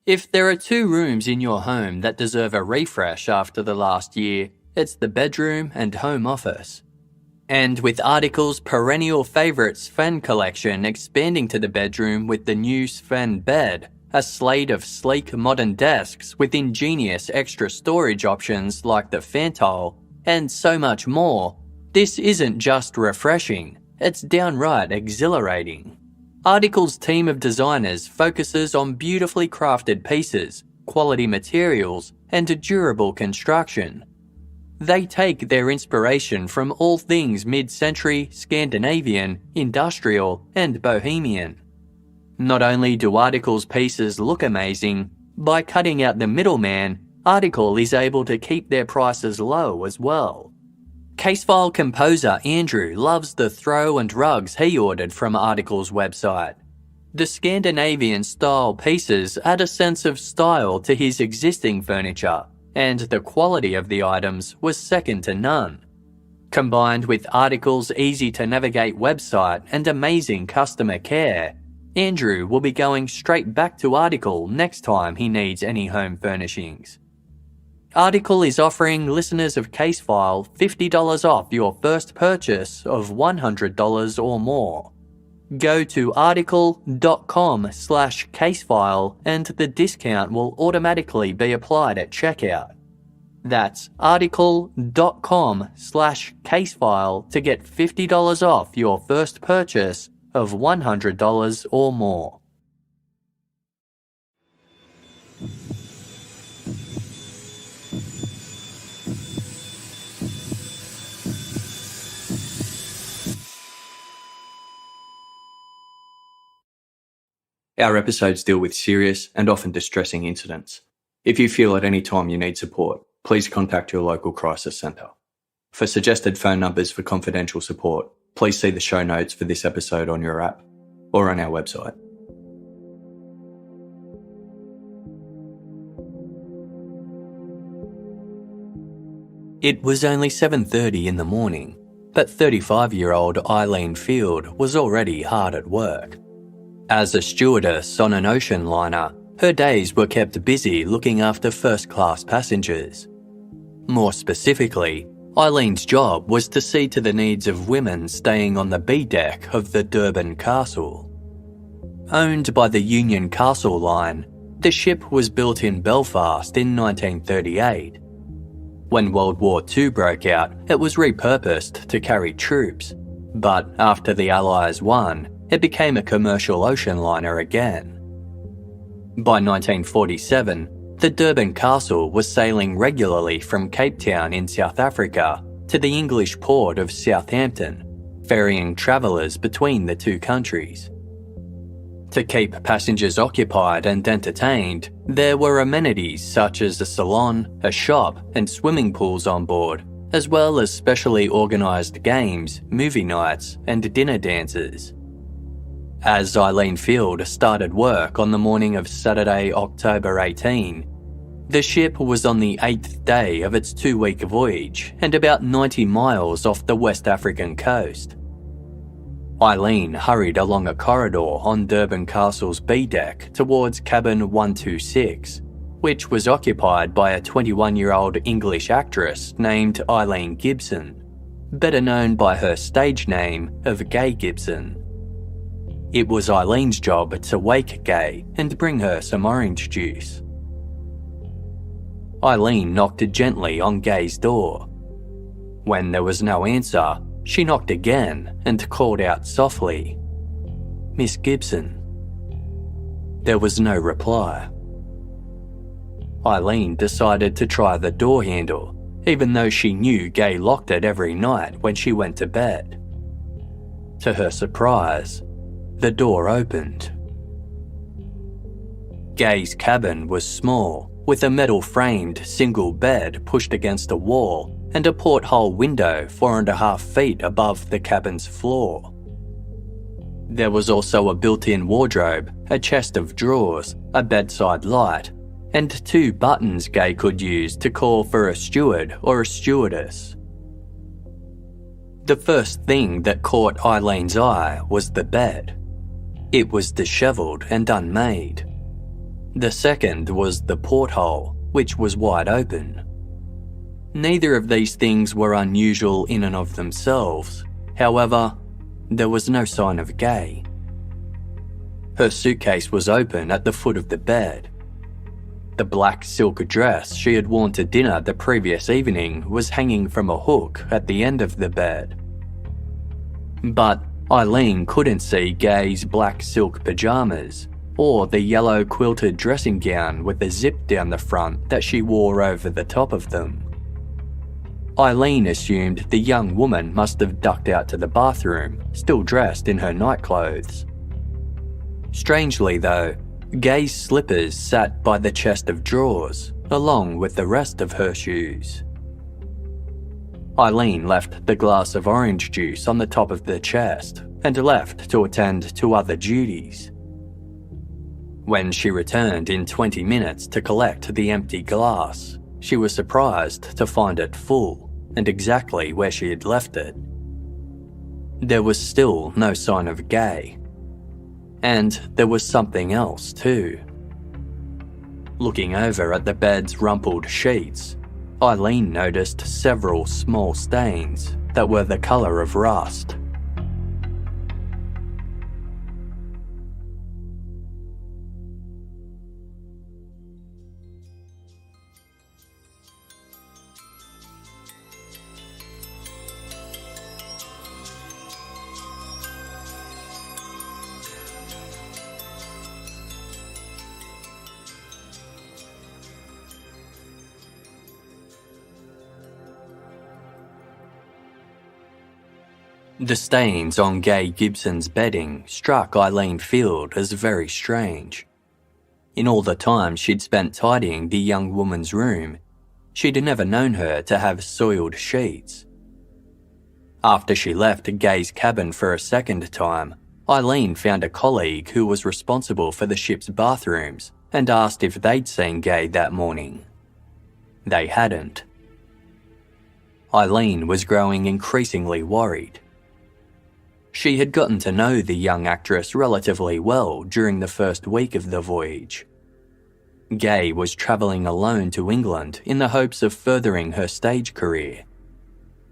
If there are two rooms in your home that deserve a refresh after the last year, it's the bedroom and home office. And with Article's perennial favourites Sven collection expanding to the bedroom with the new Sven bed, a slate of sleek modern desks with ingenious extra storage options like the Fantile, and so much more, this isn't just refreshing, it's downright exhilarating. Article's team of designers focuses on beautifully crafted pieces, quality materials, and durable construction. They take their inspiration from all things mid-century, Scandinavian, industrial, and bohemian. Not only do Article's pieces look amazing, by cutting out the middleman, Article is able to keep their prices low as well. Casefile composer Andrew loves the throw and rugs he ordered from Article's website. The Scandinavian-style pieces add a sense of style to his existing furniture, and the quality of the items was second to none. Combined with Article's easy-to-navigate website and amazing customer care, Andrew will be going straight back to Article next time he needs any home furnishings. Article is offering listeners of Casefile $50 off your first purchase of $100 or more. Go to article.com/casefile and the discount will automatically be applied at checkout. That's article.com/casefile to get $50 off your first purchase of $100 or more. Our episodes deal with serious and often distressing incidents. If you feel at any time you need support, please contact your local crisis centre. For suggested phone numbers for confidential support, please see the show notes for this episode on your app or on our website. It was only 7:30 in the morning, but 35-year-old Eileen Field was already hard at work. As a stewardess on an ocean liner, her days were kept busy looking after first-class passengers. More specifically, Eileen's job was to see to the needs of women staying on the B deck of the Durban Castle. Owned by the Union Castle Line, the ship was built in Belfast in 1938. When World War II broke out, it was repurposed to carry troops, but after the Allies won, it became a commercial ocean liner again. By 1947, the Durban Castle was sailing regularly from Cape Town in South Africa to the English port of Southampton, ferrying travellers between the two countries. To keep passengers occupied and entertained, there were amenities such as a salon, a shop, and swimming pools on board, as well as specially organised games, movie nights, and dinner dances. As Eileen Field started work on the morning of Saturday, October 18, the ship was on the 8th day of its 2-week voyage and about 90 miles off the West African coast. Eileen hurried along a corridor on Durban Castle's B deck towards cabin 126, which was occupied by a 21-year-old English actress named Eileen Gibson, better known by her stage name of Gay Gibson. It was Eileen's job to wake Gay and bring her some orange juice. Eileen knocked gently on Gay's door. When there was no answer, she knocked again and called out softly, "Miss Gibson." There was no reply. Eileen decided to try the door handle, even though she knew Gay locked it every night when she went to bed. To her surprise, the door opened. Gay's cabin was small, with a metal-framed single bed pushed against a wall and a porthole window 4.5 feet above the cabin's floor. There was also a built-in wardrobe, a chest of drawers, a bedside light, and 2 buttons Gay could use to call for a steward or a stewardess. The first thing that caught Eileen's eye was the bed. It was dishevelled and unmade. The second was the porthole, which was wide open. Neither of these things were unusual in and of themselves. However, there was no sign of Gay. Her suitcase was open at the foot of the bed. The black silk dress she had worn to dinner the previous evening was hanging from a hook at the end of the bed. But Eileen couldn't see Gay's black silk pyjamas or the yellow quilted dressing gown with the zip down the front that she wore over the top of them. Eileen assumed the young woman must have ducked out to the bathroom, still dressed in her nightclothes. Strangely though, Gay's slippers sat by the chest of drawers, along with the rest of her shoes. Eileen left the glass of orange juice on the top of the chest and left to attend to other duties. When she returned in 20 minutes to collect the empty glass, she was surprised to find it full and exactly where she had left it. There was still no sign of Gay. And there was something else too. Looking over at the bed's rumpled sheets, Eileen noticed several small stains that were the colour of rust. The stains on Gay Gibson's bedding struck Eileen Field as very strange. In all the time she'd spent tidying the young woman's room, she'd never known her to have soiled sheets. After she left Gay's cabin for a second time, Eileen found a colleague who was responsible for the ship's bathrooms and asked if they'd seen Gay that morning. They hadn't. Eileen was growing increasingly worried. She had gotten to know the young actress relatively well during the first week of the voyage. Gay was travelling alone to England in the hopes of furthering her stage career.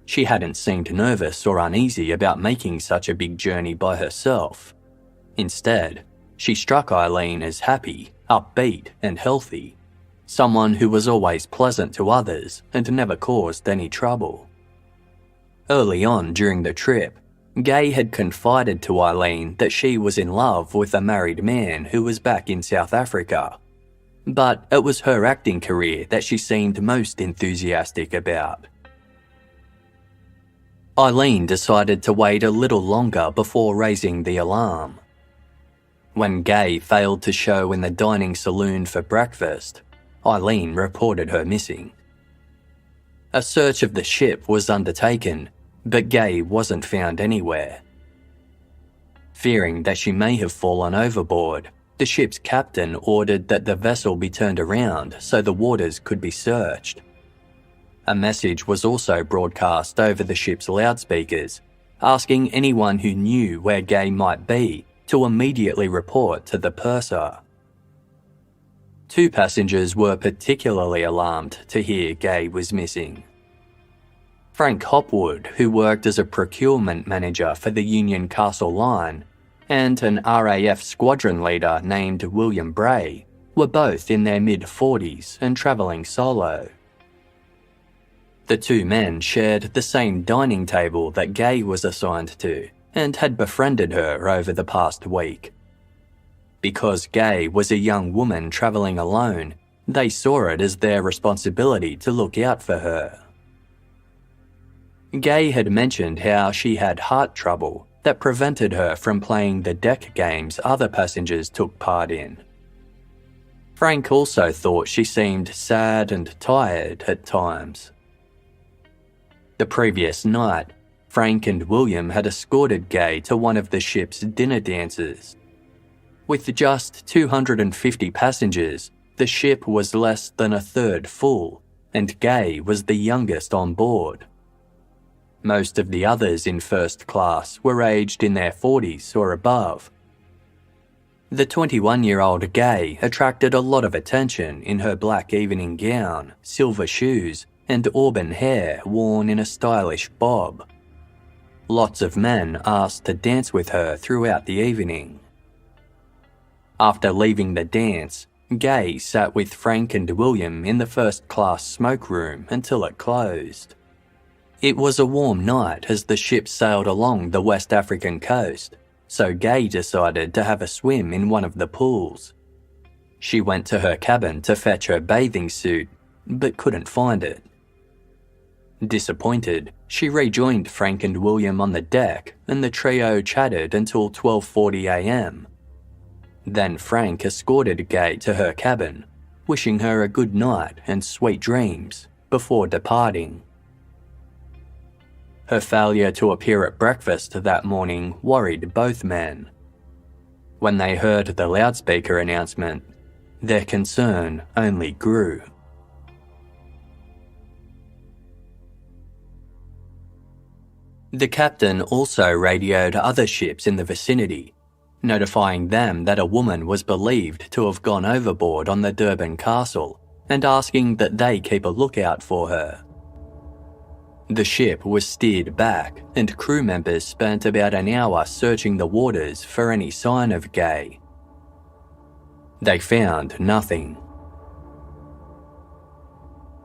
She hadn't seemed nervous or uneasy about making such a big journey by herself. Instead, she struck Eileen as happy, upbeat and healthy, someone who was always pleasant to others and never caused any trouble. Early on during the trip, Gay had confided to Eileen that she was in love with a married man who was back in South Africa, but it was her acting career that she seemed most enthusiastic about. Eileen decided to wait a little longer before raising the alarm. When Gay failed to show in the dining saloon for breakfast, Eileen reported her missing. A search of the ship was undertaken, but Gay wasn't found anywhere. Fearing that she may have fallen overboard, the ship's captain ordered that the vessel be turned around so the waters could be searched. A message was also broadcast over the ship's loudspeakers, asking anyone who knew where Gay might be to immediately report to the purser. 2 passengers were particularly alarmed to hear Gay was missing. Frank Hopwood, who worked as a procurement manager for the Union Castle Line, and an RAF squadron leader named William Bray, were both in their mid-40s and travelling solo. The 2 men shared the same dining table that Gay was assigned to and had befriended her over the past week. Because Gay was a young woman travelling alone, they saw it as their responsibility to look out for her. Gay had mentioned how she had heart trouble that prevented her from playing the deck games other passengers took part in. Frank also thought she seemed sad and tired at times. The previous night, Frank and William had escorted Gay to one of the ship's dinner dances. With just 250 passengers, the ship was less than a third full, and Gay was the youngest on board. Most of the others in first class were aged in their 40s or above. The 21-year-old Gay attracted a lot of attention in her black evening gown, silver shoes, and auburn hair worn in a stylish bob. Lots of men asked to dance with her throughout the evening. After leaving the dance, Gay sat with Frank and William in the first-class smoke room until it closed. It was a warm night as the ship sailed along the West African coast, so Gay decided to have a swim in one of the pools. She went to her cabin to fetch her bathing suit, but couldn't find it. Disappointed, she rejoined Frank and William on the deck, and the trio chatted until 12:40 a.m. Then Frank escorted Gay to her cabin, wishing her a good night and sweet dreams before departing. Her failure to appear at breakfast that morning worried both men. When they heard the loudspeaker announcement, their concern only grew. The captain also radioed other ships in the vicinity, notifying them that a woman was believed to have gone overboard on the Durban Castle and asking that they keep a lookout for her. The ship was steered back, and crew members spent about an hour searching the waters for any sign of Gay. They found nothing.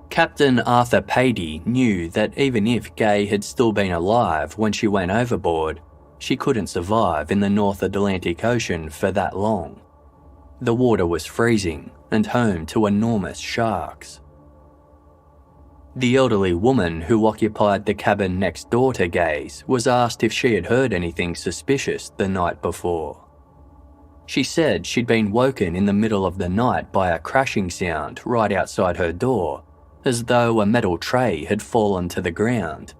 Captain Arthur Patey knew that even if Gay had still been alive when she went overboard, she couldn't survive in the North Atlantic Ocean for that long. The water was freezing and home to enormous sharks. The elderly woman who occupied the cabin next door to Gay's was asked if she had heard anything suspicious the night before. She said she'd been woken in the middle of the night by a crashing sound right outside her door, as though a metal tray had fallen to the ground,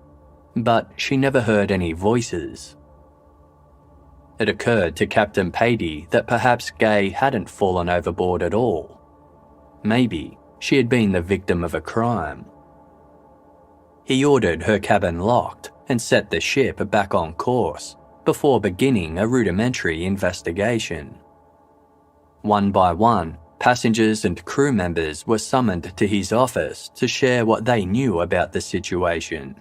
but she never heard any voices. It occurred to Captain Patey that perhaps Gay hadn't fallen overboard at all. Maybe she had been the victim of a crime. He ordered her cabin locked and set the ship back on course before beginning a rudimentary investigation. One by one, passengers and crew members were summoned to his office to share what they knew about the situation.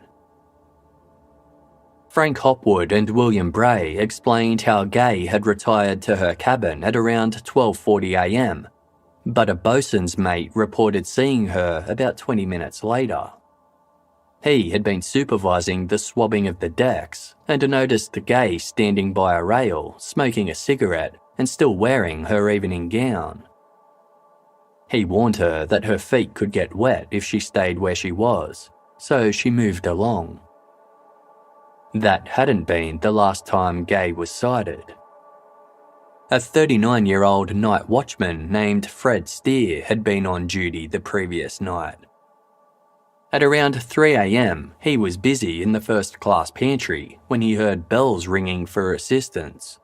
Frank Hopwood and William Bray explained how Gay had retired to her cabin at around 12:40 a.m, but a bosun's mate reported seeing her about 20 minutes later. He had been supervising the swabbing of the decks and noticed Gay standing by a rail, smoking a cigarette and still wearing her evening gown. He warned her that her feet could get wet if she stayed where she was, so she moved along. That hadn't been the last time Gay was sighted. A 39-year-old night watchman named Fred Steer had been on duty the previous night. At around 3 a.m, he was busy in the first-class pantry when he heard bells ringing for assistance.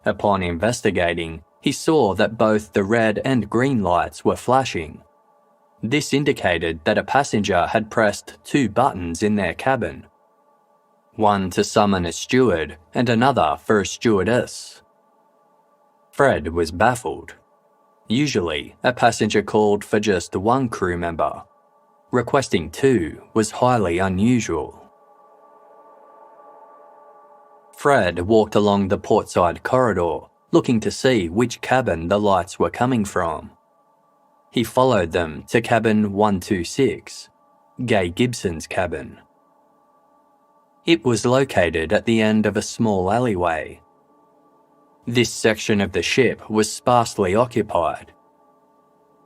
Upon investigating, he saw that both the red and green lights were flashing. This indicated that a passenger had pressed 2 buttons in their cabin, one to summon a steward and another for a stewardess. Fred was baffled. Usually, a passenger called for just one crew member. Requesting 2 was highly unusual. Fred walked along the portside corridor, looking to see which cabin the lights were coming from. He followed them to cabin 126, Gay Gibson's cabin. It was located at the end of a small alleyway. This section of the ship was sparsely occupied.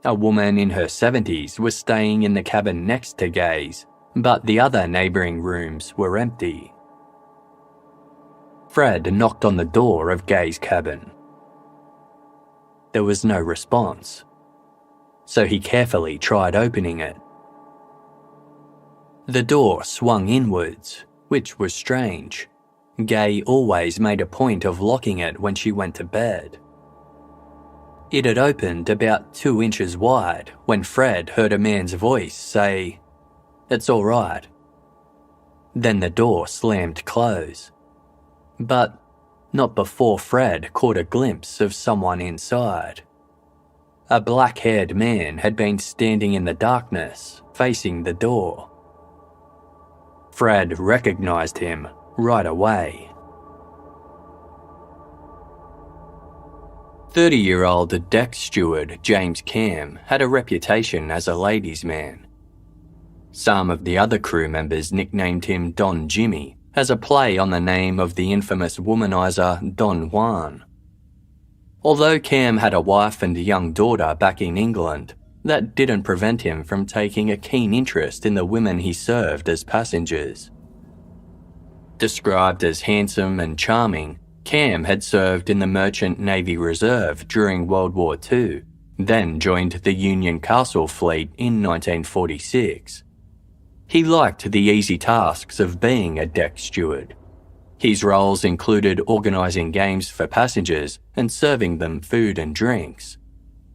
A woman in her 70s was staying in the cabin next to Gay's, but the other neighbouring rooms were empty. Fred knocked on the door of Gay's cabin. There was no response, so he carefully tried opening it. The door swung inwards, which was strange. Gay always made a point of locking it when she went to bed. It had opened about 2 inches wide when Fred heard a man's voice say, "It's all right." Then the door slammed close. But not before Fred caught a glimpse of someone inside. A black-haired man had been standing in the darkness, facing the door. Fred recognised him right away. 30-year-old deck steward James Cam had a reputation as a ladies' man. Some of the other crew members nicknamed him Don Jimmy as a play on the name of the infamous womanizer Don Juan. Although Cam had a wife and a young daughter back in England, that didn't prevent him from taking a keen interest in the women he served as passengers. Described as handsome and charming, Cam had served in the Merchant Navy Reserve during World War II, then joined the Union Castle Fleet in 1946. He liked the easy tasks of being a deck steward. His roles included organising games for passengers and serving them food and drinks.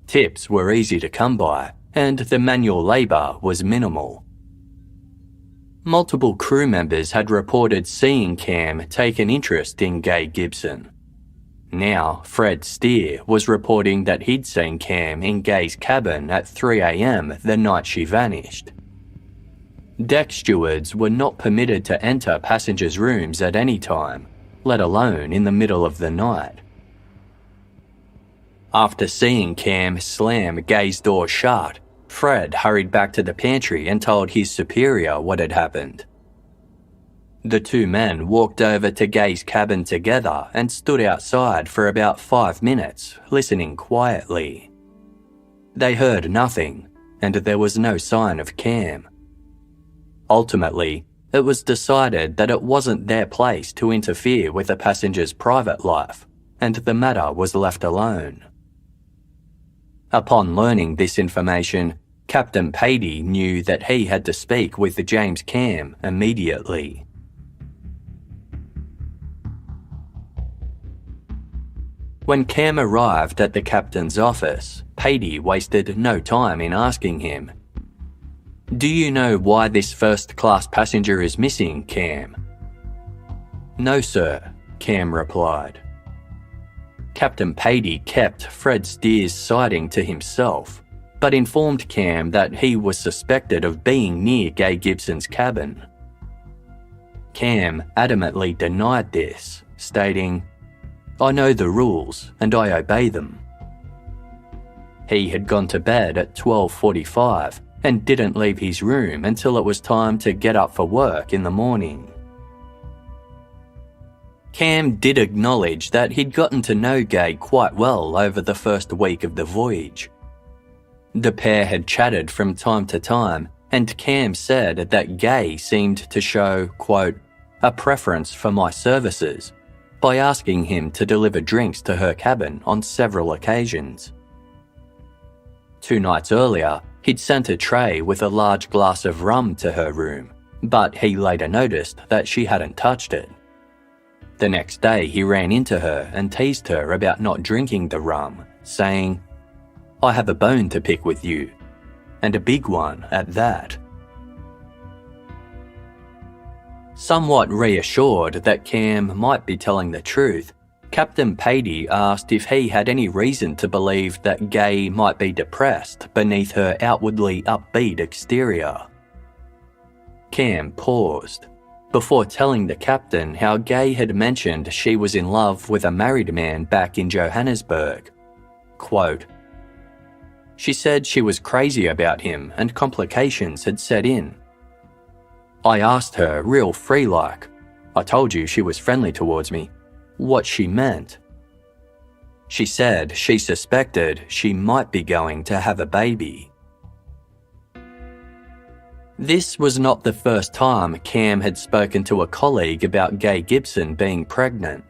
Tips were easy to come by, and the manual labour was minimal. Multiple crew members had reported seeing Cam take an interest in Gay Gibson. Now, Fred Steer was reporting that he'd seen Cam in Gay's cabin at 3 a.m. the night she vanished. Deck stewards were not permitted to enter passengers' rooms at any time, let alone in the middle of the night. After seeing Cam slam Gay's door shut, Fred hurried back to the pantry and told his superior what had happened. The two men walked over to Gay's cabin together and stood outside for about 5 minutes, listening quietly. They heard nothing, and there was no sign of Cam. Ultimately, it was decided that it wasn't their place to interfere with a passenger's private life, and the matter was left alone. Upon learning this information, Captain Patey knew that he had to speak with James Cam immediately. When Cam arrived at the captain's office, Patey wasted no time in asking him, "Do you know why this first-class passenger is missing, Cam?" "No, sir," Cam replied. Captain Patey kept Fred Steer's sighting to himself, but informed Cam that he was suspected of being near Gay Gibson's cabin. Cam adamantly denied this, stating, "I know the rules and I obey them." He had gone to bed at 12:45 and didn't leave his room until it was time to get up for work in the morning. Cam did acknowledge that he'd gotten to know Gay quite well over the first week of the voyage. The pair had chatted from time to time, and Cam said that Gay seemed to show, quote, "a preference for my services," by asking him to deliver drinks to her cabin on several occasions. 2 nights earlier, he'd sent a tray with a large glass of rum to her room, but he later noticed that she hadn't touched it. The next day he ran into her and teased her about not drinking the rum, saying, "I have a bone to pick with you, and a big one at that." Somewhat reassured that Cam might be telling the truth, Captain Patey asked if he had any reason to believe that Gay might be depressed beneath her outwardly upbeat exterior. Cam paused, before telling the captain how Gay had mentioned she was in love with a married man back in Johannesburg. Quote, "She said she was crazy about him and complications had set in. I asked her real free-like, I told you she was friendly towards me, what she meant. She said she suspected she might be going to have a baby." This was not the first time Cam had spoken to a colleague about Gay Gibson being pregnant.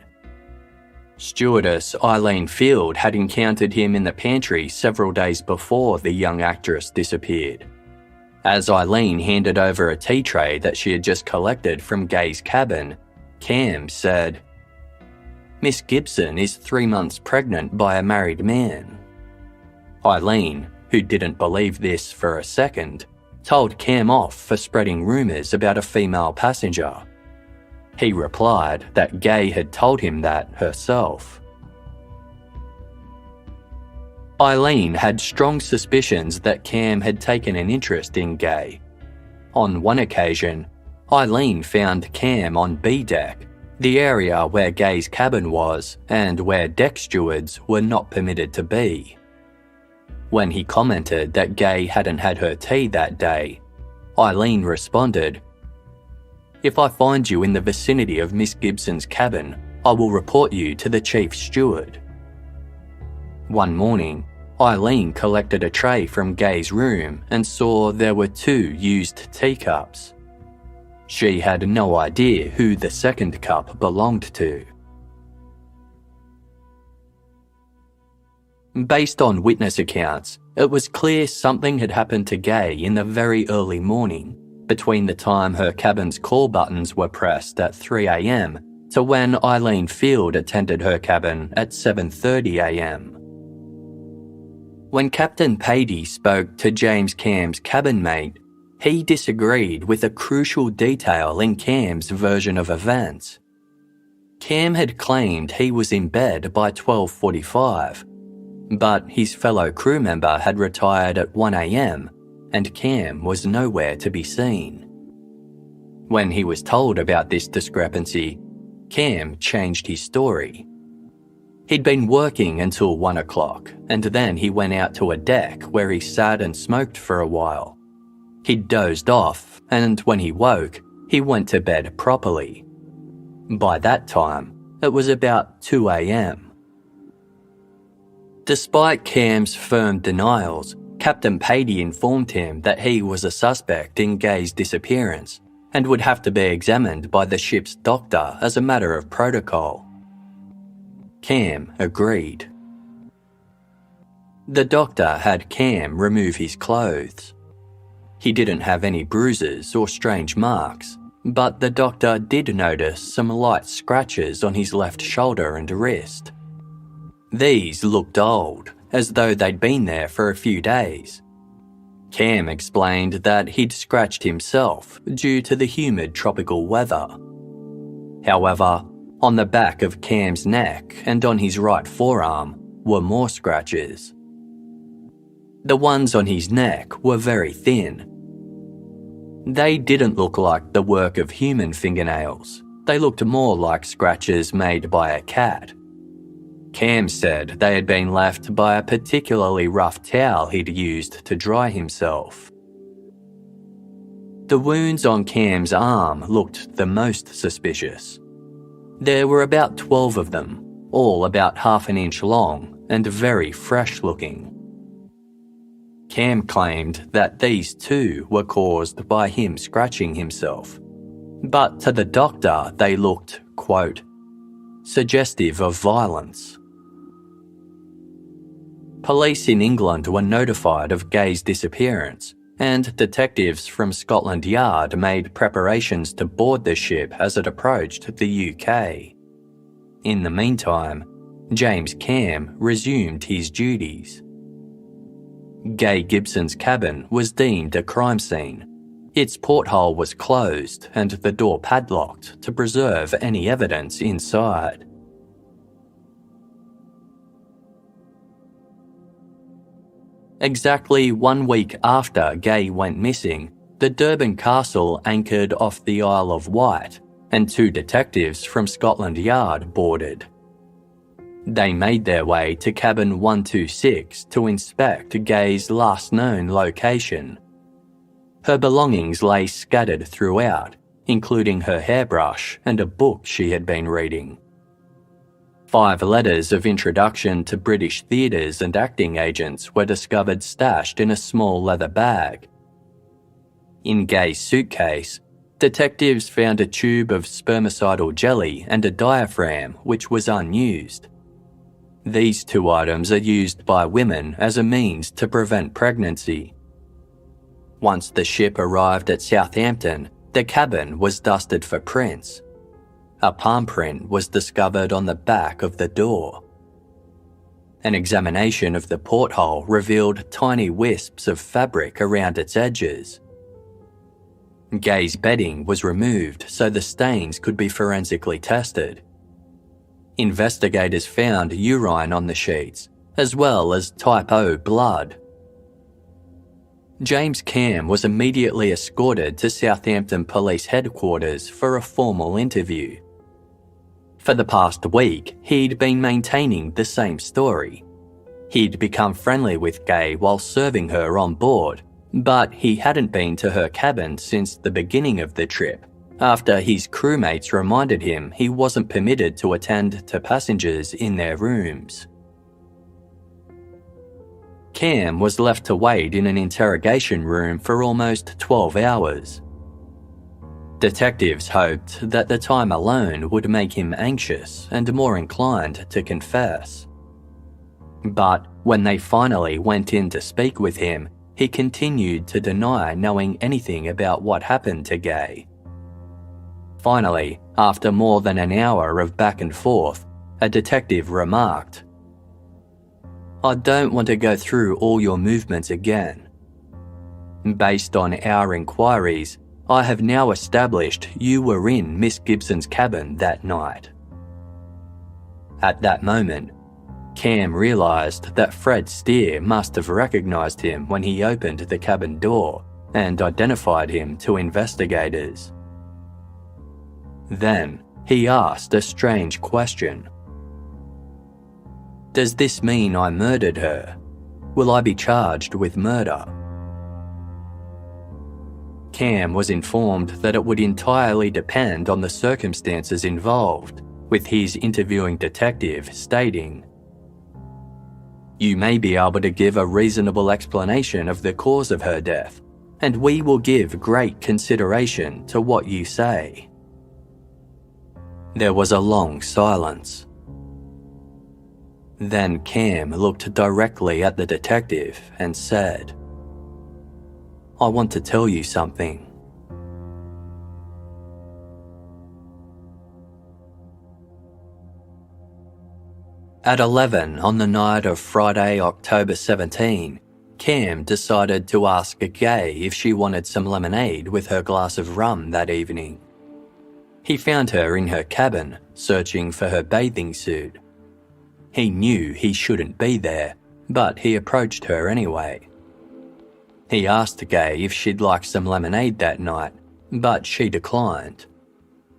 Stewardess Eileen Field had encountered him in the pantry several days before the young actress disappeared. As Eileen handed over a tea tray that she had just collected from Gay's cabin, Cam said, "Miss Gibson is 3 months pregnant by a married man." Eileen, who didn't believe this for a second, told Cam off for spreading rumours about a female passenger. He replied that Gay had told him that herself. Eileen had strong suspicions that Cam had taken an interest in Gay. On one occasion, Eileen found Cam on B deck, the area where Gay's cabin was and where deck stewards were not permitted to be. When he commented that Gay hadn't had her tea that day, Eileen responded, "If I find you in the vicinity of Miss Gibson's cabin, I will report you to the chief steward." One morning, Eileen collected a tray from Gay's room and saw there were 2 used teacups. She had no idea who the second cup belonged to. Based on witness accounts, it was clear something had happened to Gay in the very early morning, between the time her cabin's call buttons were pressed at 3 a.m. to when Eileen Field attended her cabin at 7:30 a.m. When Captain Patey spoke to James Cam's cabin mate, he disagreed with a crucial detail in Cam's version of events. Cam had claimed he was in bed by 12:45, but his fellow crew member had retired at 1 a.m. and Cam was nowhere to be seen. When he was told about this discrepancy, Cam changed his story. He'd been working until 1 o'clock, and then he went out to a deck where he sat and smoked for a while. He'd dozed off, and when he woke, he went to bed properly. By that time, it was about 2 a.m. Despite Cam's firm denials, Captain Patey informed him that he was a suspect in Gay's disappearance and would have to be examined by the ship's doctor as a matter of protocol. Cam agreed. The doctor had Cam remove his clothes. He didn't have any bruises or strange marks, but the doctor did notice some light scratches on his left shoulder and wrist. These looked old, as though they'd been there for a few days. Cam explained that he'd scratched himself due to the humid tropical weather. However, on the back of Cam's neck and on his right forearm were more scratches. The ones on his neck were very thin. They didn't look like the work of human fingernails. They looked more like scratches made by a cat. Cam said they had been left by a particularly rough towel he'd used to dry himself. The wounds on Cam's arm looked the most suspicious. There were about 12 of them, all about half an inch long and very fresh looking. Cam claimed that these too were caused by him scratching himself, but to the doctor they looked, quote, suggestive of violence. Police in England were notified of Gay's disappearance, and detectives from Scotland Yard made preparations to board the ship as it approached the UK. In the meantime, James Cam resumed his duties. Gay Gibson's cabin was deemed a crime scene. Its porthole was closed and the door padlocked to preserve any evidence inside. Exactly 1 week after Gay went missing, the Durban Castle anchored off the Isle of Wight, and 2 detectives from Scotland Yard boarded. They made their way to cabin 126 to inspect Gay's last known location. Her belongings lay scattered throughout, including her hairbrush and a book she had been reading. 5 letters of introduction to British theatres and acting agents were discovered stashed in a small leather bag. In Gay's suitcase, detectives found a tube of spermicidal jelly and a diaphragm which was unused. These 2 items are used by women as a means to prevent pregnancy. Once the ship arrived at Southampton, the cabin was dusted for prints. A palm print was discovered on the back of the door. An examination of the porthole revealed tiny wisps of fabric around its edges. Gay's bedding was removed so the stains could be forensically tested. Investigators found urine on the sheets, as well as type O blood. James Cam was immediately escorted to Southampton Police Headquarters for a formal interview. For the past week, he'd been maintaining the same story. He'd become friendly with Gay while serving her on board, but he hadn't been to her cabin since the beginning of the trip, after his crewmates reminded him he wasn't permitted to attend to passengers in their rooms. Cam was left to wait in an interrogation room for almost 12 hours. Detectives hoped that the time alone would make him anxious and more inclined to confess. But when they finally went in to speak with him, he continued to deny knowing anything about what happened to Gay. Finally, after more than an hour of back and forth, a detective remarked, "I don't want to go through all your movements again. Based on our inquiries, I have now established you were in Miss Gibson's cabin that night." At that moment, Cam realised that Fred Steer must have recognised him when he opened the cabin door and identified him to investigators. Then he asked a strange question. "Does this mean I murdered her? Will I be charged with murder?" Cam was informed that it would entirely depend on the circumstances involved, with his interviewing detective stating, "You may be able to give a reasonable explanation of the cause of her death, and we will give great consideration to what you say." There was a long silence. Then Cam looked directly at the detective and said, "I want to tell you something." At 11 on the night of Friday, October 17, Cam decided to ask Gay if she wanted some lemonade with her glass of rum that evening. He found her in her cabin, searching for her bathing suit. He knew he shouldn't be there, but he approached her anyway. He asked Gay if she'd like some lemonade that night, but she declined.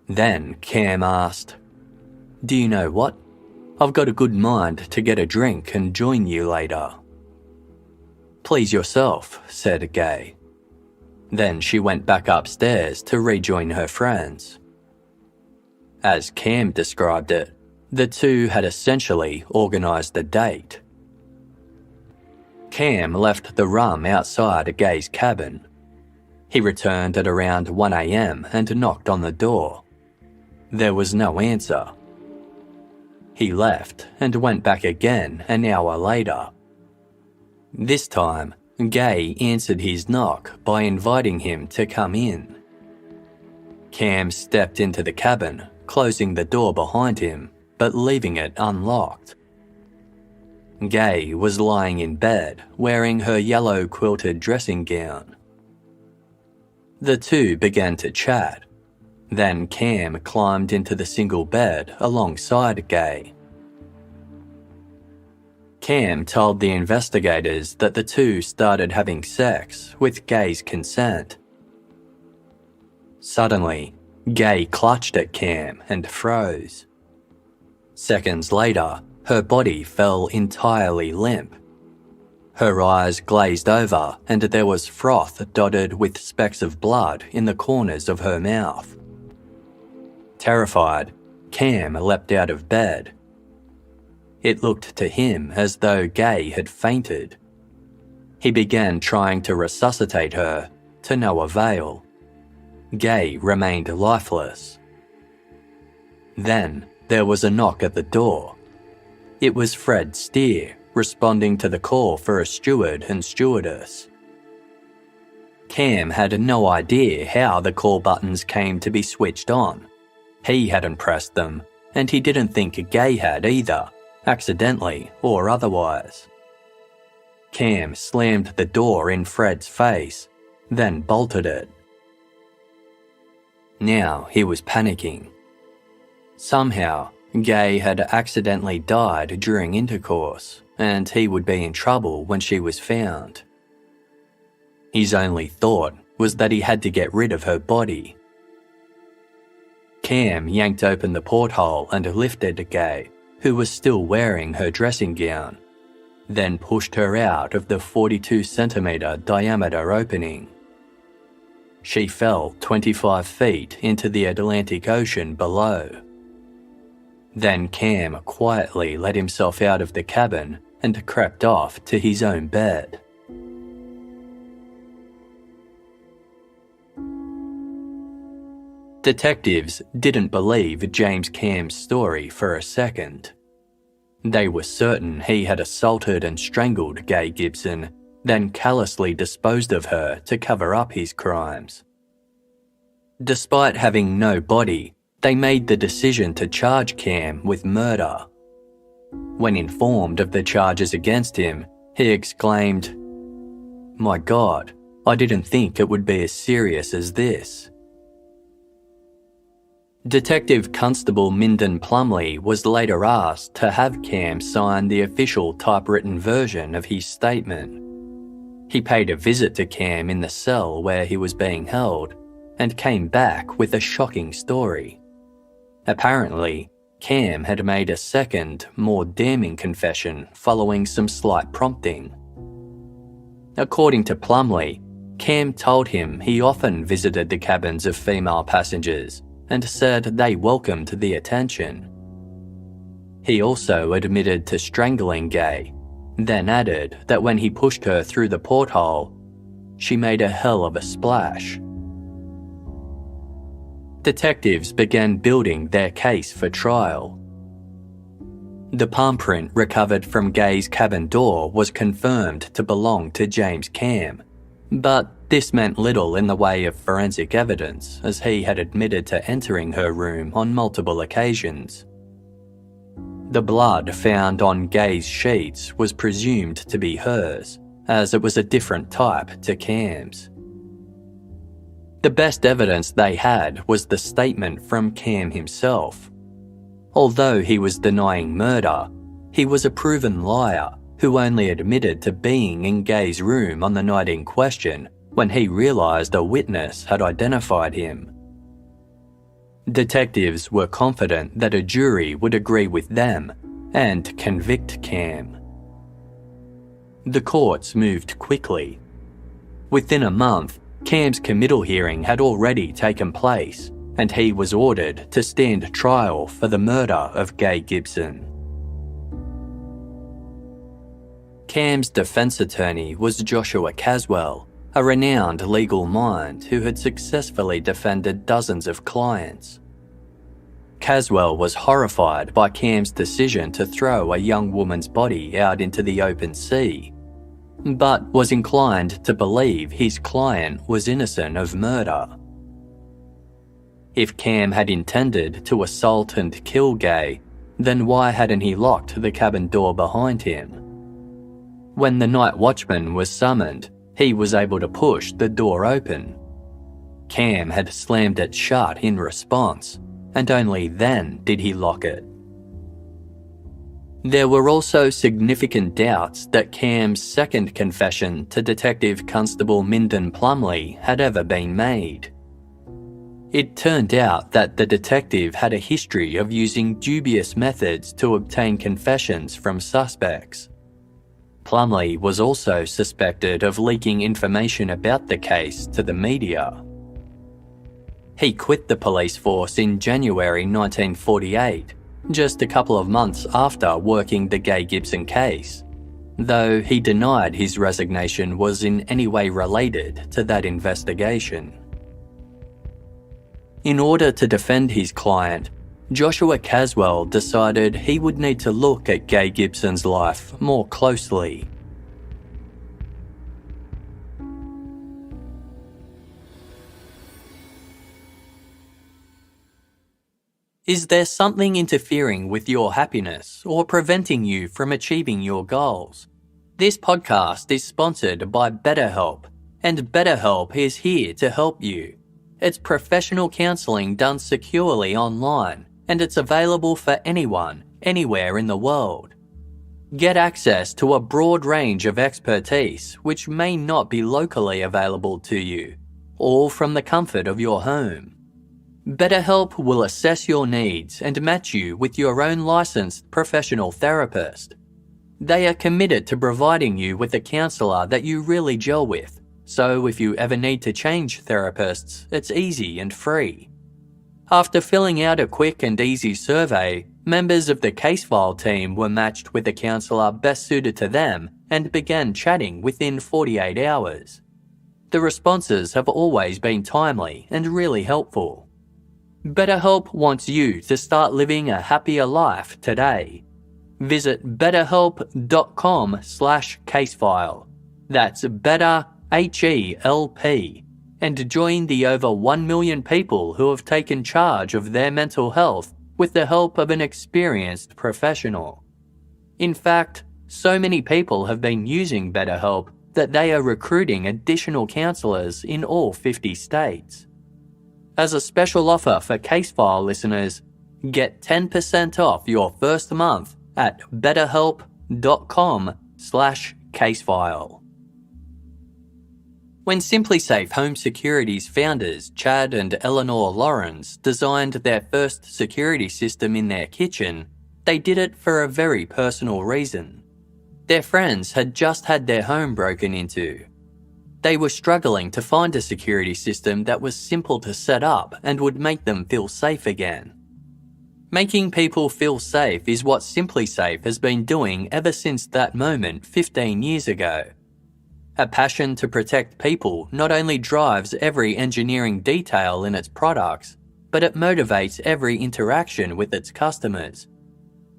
Then Cam asked, "Do you know what? I've got a good mind to get a drink and join you later." "Please yourself," said Gay. Then she went back upstairs to rejoin her friends. As Cam described it, the two had essentially organised a date. Cam left the rum outside Gay's cabin. He returned at around 1 a.m. and knocked on the door. There was no answer. He left and went back again an hour later. This time, Gay answered his knock by inviting him to come in. Cam stepped into the cabin, closing the door behind him, but leaving it unlocked. Gay was lying in bed, wearing her yellow quilted dressing gown. The two began to chat. Then Cam climbed into the single bed alongside Gay. Cam told the investigators that the two started having sex with Gay's consent. Suddenly, Gay clutched at Cam and froze. Seconds later, her body fell entirely limp. Her eyes glazed over and there was froth dotted with specks of blood in the corners of her mouth. Terrified, Cam leapt out of bed. It looked to him as though Gay had fainted. He began trying to resuscitate her, to no avail. Gay remained lifeless. Then there was a knock at the door. It was Fred Steer, responding to the call for a steward and stewardess. Cam had no idea how the call buttons came to be switched on. He hadn't pressed them, and he didn't think Gay had either, accidentally or otherwise. Cam slammed the door in Fred's face, then bolted it. Now he was panicking. Somehow, Gay had accidentally died during intercourse, and he would be in trouble when she was found. His only thought was that he had to get rid of her body. Cam yanked open the porthole and lifted Gay, who was still wearing her dressing gown, then pushed her out of the 42-centimetre diameter opening. She fell 25 feet into the Atlantic Ocean below. Then Cam quietly let himself out of the cabin and crept off to his own bed. Detectives didn't believe James Cam's story for a second. They were certain he had assaulted and strangled Gay Gibson, then callously disposed of her to cover up his crimes. Despite having no body, they made the decision to charge Cam with murder. When informed of the charges against him, he exclaimed, "My God, I didn't think it would be as serious as this." Detective Constable Minden Plumley was later asked to have Cam sign the official typewritten version of his statement. He paid a visit to Cam in the cell where he was being held and came back with a shocking story. Apparently, Cam had made a second, more damning confession following some slight prompting. According to Plumley, Cam told him he often visited the cabins of female passengers and said they welcomed the attention. He also admitted to strangling Gay, then added that when he pushed her through the porthole, she made a hell of a splash. Detectives began building their case for trial. The palm print recovered from Gay's cabin door was confirmed to belong to James Cam, but this meant little in the way of forensic evidence, as he had admitted to entering her room on multiple occasions. The blood found on Gay's sheets was presumed to be hers, as it was a different type to Cam's. The best evidence they had was the statement from Cam himself. Although he was denying murder, he was a proven liar who only admitted to being in Gay's room on the night in question when he realised a witness had identified him. Detectives were confident that a jury would agree with them and convict Cam. The courts moved quickly. Within a month, Cam's committal hearing had already taken place, and he was ordered to stand trial for the murder of Gay Gibson. Cam's defence attorney was Joshua Caswell, a renowned legal mind who had successfully defended dozens of clients. Caswell was horrified by Cam's decision to throw a young woman's body out into the open sea, but was inclined to believe his client was innocent of murder. If Cam had intended to assault and kill Gay, then why hadn't he locked the cabin door behind him? When the night watchman was summoned, he was able to push the door open. Cam had slammed it shut in response, and only then did he lock it. There were also significant doubts that Cam's second confession to Detective Constable Minden Plumley had ever been made. It turned out that the detective had a history of using dubious methods to obtain confessions from suspects. Plumley was also suspected of leaking information about the case to the media. He quit the police force in January 1948, just a couple of months after working the Gay Gibson case, though he denied his resignation was in any way related to that investigation. In order to defend his client, Joshua Caswell decided he would need to look at Gay Gibson's life more closely. Is there something interfering with your happiness or preventing you from achieving your goals? This podcast is sponsored by BetterHelp, and BetterHelp is here to help you. It's professional counselling done securely online, and it's available for anyone, anywhere in the world. Get access to a broad range of expertise which may not be locally available to you, all from the comfort of your home. BetterHelp will assess your needs and match you with your own licensed professional therapist. They are committed to providing you with a counsellor that you really gel with, so if you ever need to change therapists, it's easy and free. After filling out a quick and easy survey, members of the Casefile team were matched with a counsellor best suited to them and began chatting within 48 hours. The responses have always been timely and really helpful. BetterHelp wants you to start living a happier life today. Visit betterhelp.com/casefile. That's better, H-E-L-P, and join the over 1 million people who have taken charge of their mental health with the help of an experienced professional. In fact, so many people have been using BetterHelp that they are recruiting additional counsellors in all 50 states. As a special offer for Casefile listeners, get 10% off your first month at betterhelp.com/casefile. When SimpliSafe Home Security's founders Chad and Eleanor Lawrence designed their first security system in their kitchen, they did it for a very personal reason. Their friends had just had their home broken into. They were struggling to find a security system that was simple to set up and would make them feel safe again. Making people feel safe is what SimpliSafe has been doing ever since that moment 15 years ago. A passion to protect people not only drives every engineering detail in its products, but it motivates every interaction with its customers.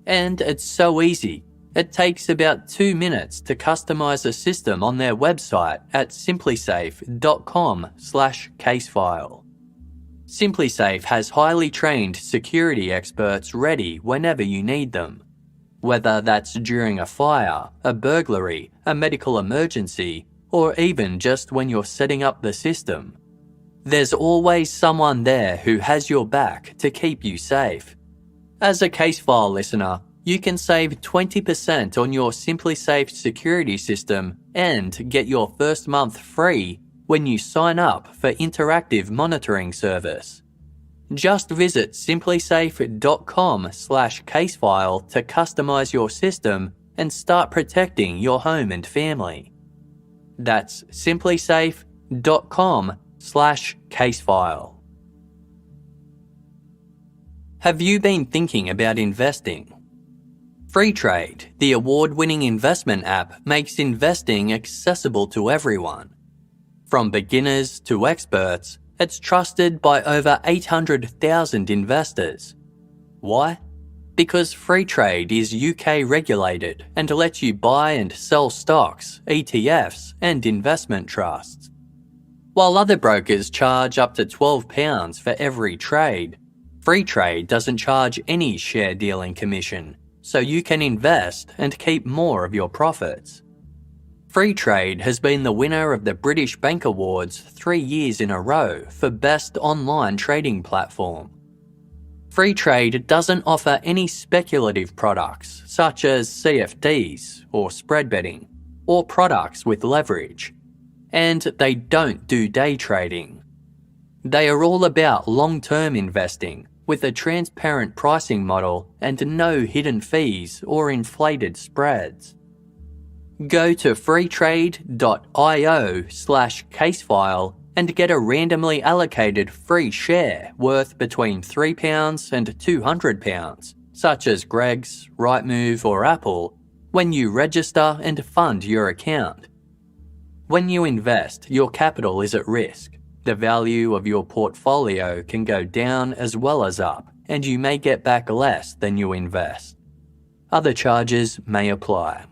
And it's so easy. It takes about 2 minutes to customize a system on their website at simplisafe.com/casefile. SimpliSafe has highly trained security experts ready whenever you need them. Whether that's during a fire, a burglary, a medical emergency, or even just when you're setting up the system. There's always someone there who has your back to keep you safe. As a Casefile listener, you can save 20% on your SimpliSafe security system and get your first month free when you sign up for interactive monitoring service. Just visit simplisafe.com/casefile to customize your system and start protecting your home and family. That's simplisafe.com/casefile. Have you been thinking about investing? Freetrade, the award-winning investment app, makes investing accessible to everyone. From beginners to experts, it's trusted by over 800,000 investors. Why? Because Freetrade is UK regulated and lets you buy and sell stocks, ETFs, and investment trusts. While other brokers charge up to £12 for every trade, Freetrade doesn't charge any share dealing commission, so you can invest and keep more of your profits. Freetrade has been the winner of the British Bank Awards 3 years in a row for Best Online Trading Platform. Freetrade doesn't offer any speculative products such as CFDs or spread betting, or products with leverage, and they don't do day trading. They are all about long-term investing with a transparent pricing model and no hidden fees or inflated spreads. Go to freetrade.io/casefile and get a randomly allocated free share worth between £3 and £200, such as Greg's, Rightmove or Apple, when you register and fund your account. When you invest, your capital is at risk. The value of your portfolio can go down as well as up, and you may get back less than you invest. Other charges may apply.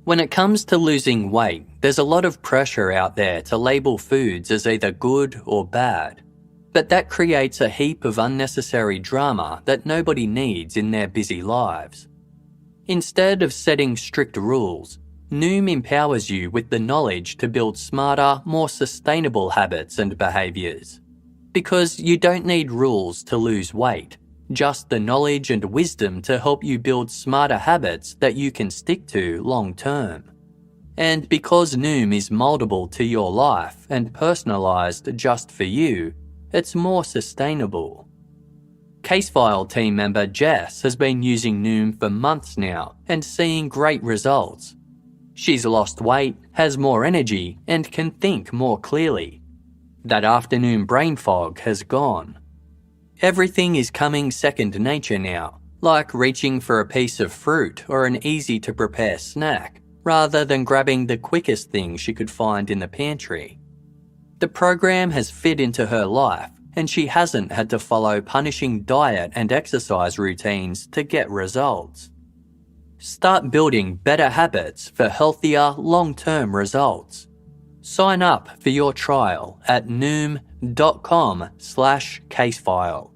When it comes to losing weight, there's a lot of pressure out there to label foods as either good or bad. But that creates a heap of unnecessary drama that nobody needs in their busy lives. Instead of setting strict rules, Noom empowers you with the knowledge to build smarter, more sustainable habits and behaviours. Because you don't need rules to lose weight, just the knowledge and wisdom to help you build smarter habits that you can stick to long term. And because Noom is moldable to your life and personalised just for you, it's more sustainable. Casefile team member Jess has been using Noom for months now and seeing great results. She's lost weight, has more energy, and can think more clearly. That afternoon brain fog has gone. Everything is coming second nature now, like reaching for a piece of fruit or an easy-to-prepare snack, rather than grabbing the quickest thing she could find in the pantry. The program has fit into her life, and she hasn't had to follow punishing diet and exercise routines to get results. Start building better habits for healthier, long-term results. Sign up for your trial at noom.com/casefile.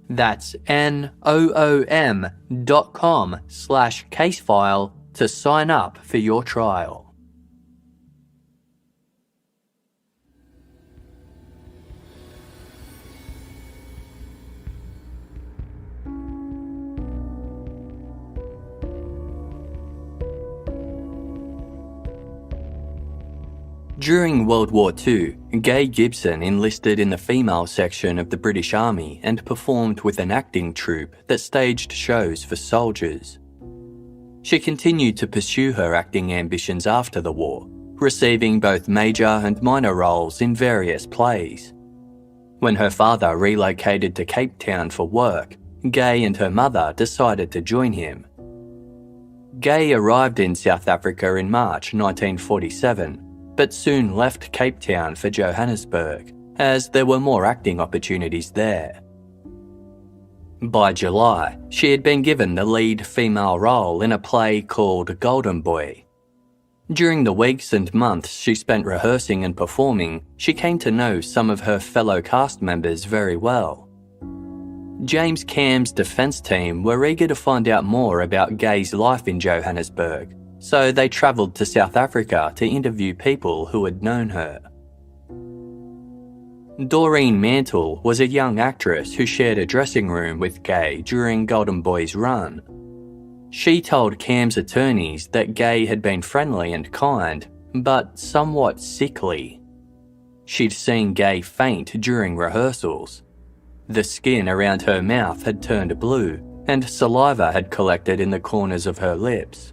That's noom.com/casefile to sign up for your trial. During World War II, Gay Gibson enlisted in the female section of the British Army and performed with an acting troupe that staged shows for soldiers. She continued to pursue her acting ambitions after the war, receiving both major and minor roles in various plays. When her father relocated to Cape Town for work, Gay and her mother decided to join him. Gay arrived in South Africa in March 1947, but soon left Cape Town for Johannesburg, as there were more acting opportunities there. By July, she had been given the lead female role in a play called Golden Boy. During the weeks and months she spent rehearsing and performing, she came to know some of her fellow cast members very well. James Cam's defence team were eager to find out more about Gay's life in Johannesburg, so they travelled to South Africa to interview people who had known her. Doreen Mantle was a young actress who shared a dressing room with Gay during Golden Boy's run. She told Cam's attorneys that Gay had been friendly and kind, but somewhat sickly. She'd seen Gay faint during rehearsals. The skin around her mouth had turned blue, and saliva had collected in the corners of her lips.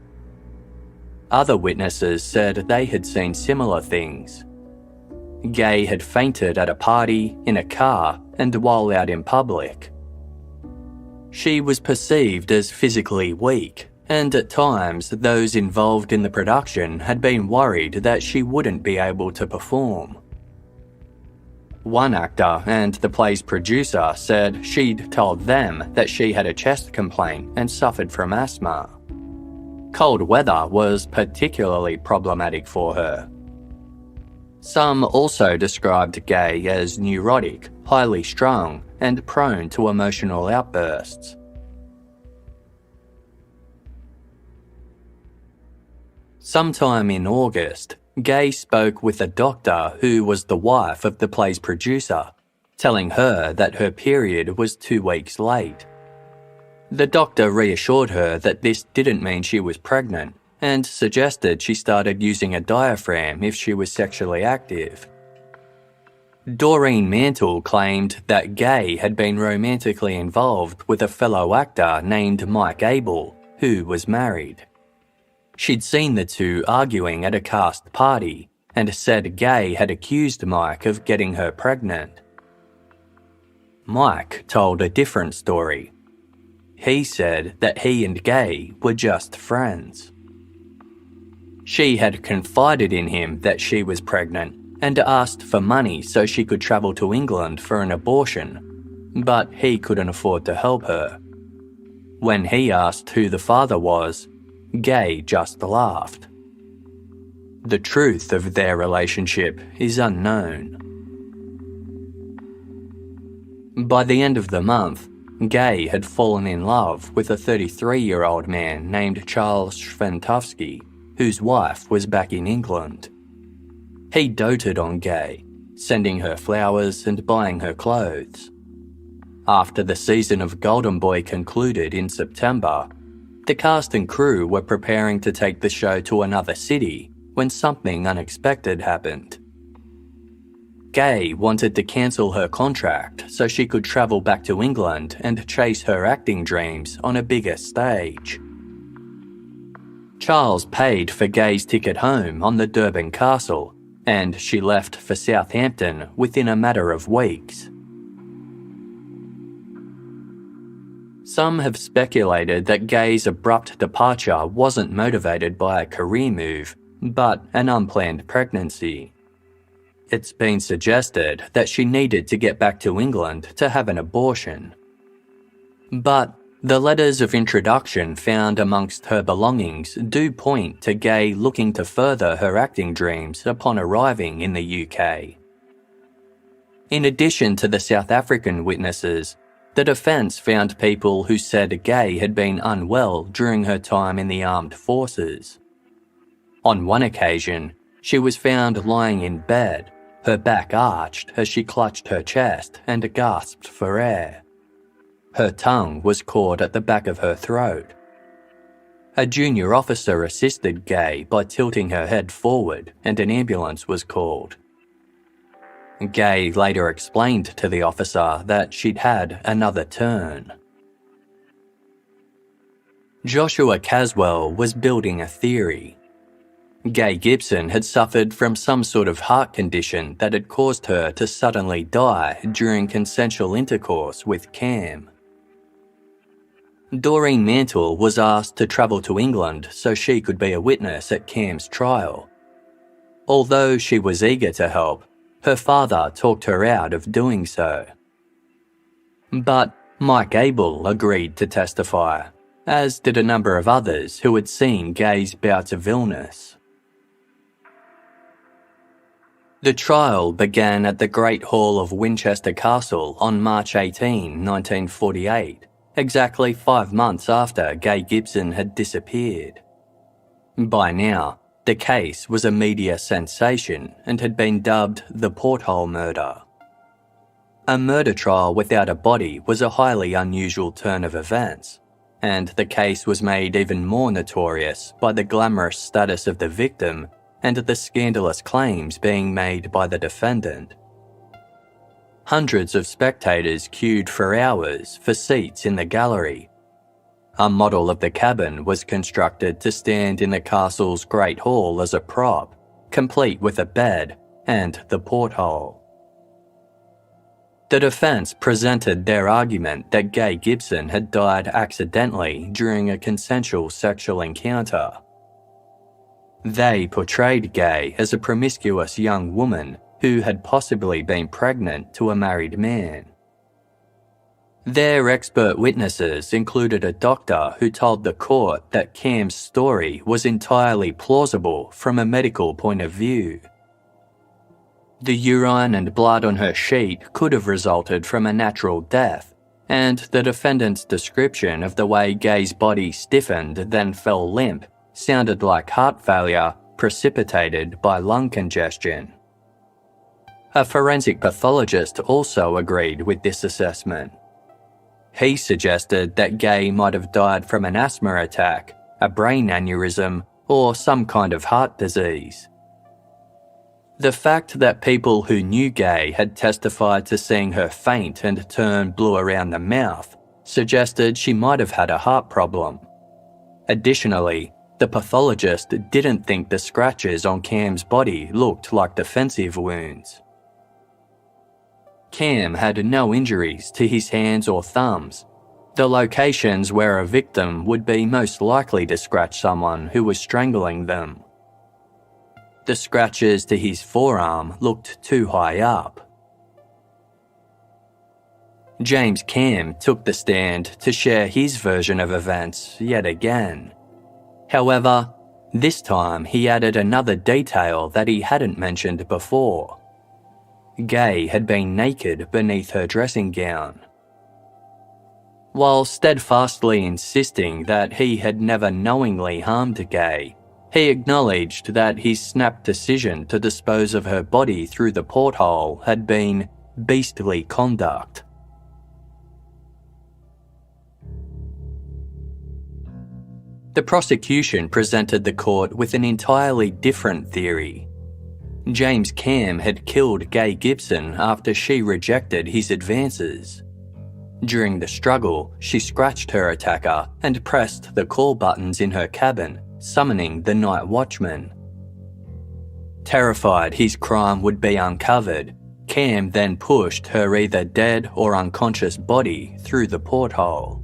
Other witnesses said they had seen similar things. Gay had fainted at a party, in a car, and while out in public. She was perceived as physically weak, and at times those involved in the production had been worried that she wouldn't be able to perform. One actor and the play's producer said she'd told them that she had a chest complaint and suffered from asthma. Cold weather was particularly problematic for her. Some also described Gay as neurotic, highly strung, and prone to emotional outbursts. Sometime in August, Gay spoke with a doctor who was the wife of the play's producer, telling her that her period was 2 weeks late. The doctor reassured her that this didn't mean she was pregnant and suggested she started using a diaphragm if she was sexually active. Doreen Mantle claimed that Gay had been romantically involved with a fellow actor named Mike Abel, who was married. She'd seen the two arguing at a cast party and said Gay had accused Mike of getting her pregnant. Mike told a different story. He said that he and Gay were just friends. She had confided in him that she was pregnant and asked for money so she could travel to England for an abortion, but he couldn't afford to help her. When he asked who the father was, Gay just laughed. The truth of their relationship is unknown. By the end of the month, Gay had fallen in love with a 33-year-old man named Charles Schwentovsky, whose wife was back in England. He doted on Gay, sending her flowers and buying her clothes. After the season of Golden Boy concluded in September, the cast and crew were preparing to take the show to another city when something unexpected happened. Gay wanted to cancel her contract so she could travel back to England and chase her acting dreams on a bigger stage. Charles paid for Gay's ticket home on the Durban Castle, and she left for Southampton within a matter of weeks. Some have speculated that Gay's abrupt departure wasn't motivated by a career move, but an unplanned pregnancy. It's been suggested that she needed to get back to England to have an abortion. But the letters of introduction found amongst her belongings do point to Gay looking to further her acting dreams upon arriving in the UK. In addition to the South African witnesses, the defence found people who said Gay had been unwell during her time in the armed forces. On one occasion, she was found lying in bed, her back arched as she clutched her chest and gasped for air. Her tongue was caught at the back of her throat. A junior officer assisted Gay by tilting her head forward, and an ambulance was called. Gay later explained to the officer that she'd had another turn. Joshua Caswell was building a theory. Gay Gibson had suffered from some sort of heart condition that had caused her to suddenly die during consensual intercourse with Cam. Doreen Mantle was asked to travel to England so she could be a witness at Cam's trial. Although she was eager to help, her father talked her out of doing so. But Mike Abel agreed to testify, as did a number of others who had seen Gay's bouts of illness. The trial began at the Great Hall of Winchester Castle on March 18, 1948, exactly 5 months after Gay Gibson had disappeared. By now, the case was a media sensation and had been dubbed the Porthole Murder. A murder trial without a body was a highly unusual turn of events, and the case was made even more notorious by the glamorous status of the victim and the scandalous claims being made by the defendant. Hundreds of spectators queued for hours for seats in the gallery. A model of the cabin was constructed to stand in the castle's Great Hall as a prop, complete with a bed and the porthole. The defence presented their argument that Gay Gibson had died accidentally during a consensual sexual encounter. They portrayed Gay as a promiscuous young woman who had possibly been pregnant to a married man. Their expert witnesses included a doctor who told the court that Cam's story was entirely plausible from a medical point of view. The urine and blood on her sheet could have resulted from a natural death, and the defendant's description of the way Gay's body stiffened then fell limp sounded like heart failure precipitated by lung congestion. A forensic pathologist also agreed with this assessment. He suggested that Gay might have died from an asthma attack, a brain aneurysm, or some kind of heart disease. The fact that people who knew Gay had testified to seeing her faint and turn blue around the mouth suggested she might have had a heart problem. Additionally, the pathologist didn't think the scratches on Cam's body looked like defensive wounds. Cam had no injuries to his hands or thumbs, the locations where a victim would be most likely to scratch someone who was strangling them. The scratches to his forearm looked too high up. James Cam took the stand to share his version of events yet again. However, this time he added another detail that he hadn't mentioned before. Gay had been naked beneath her dressing gown. While steadfastly insisting that he had never knowingly harmed Gay, He acknowledged that his snap decision to dispose of her body through the porthole had been beastly conduct. The prosecution presented the court with an entirely different theory. James Cam had killed Gay Gibson after she rejected his advances. During the struggle, she scratched her attacker and pressed the call buttons in her cabin, summoning the night watchman. Terrified his crime would be uncovered, Cam then pushed her either dead or unconscious body through the porthole.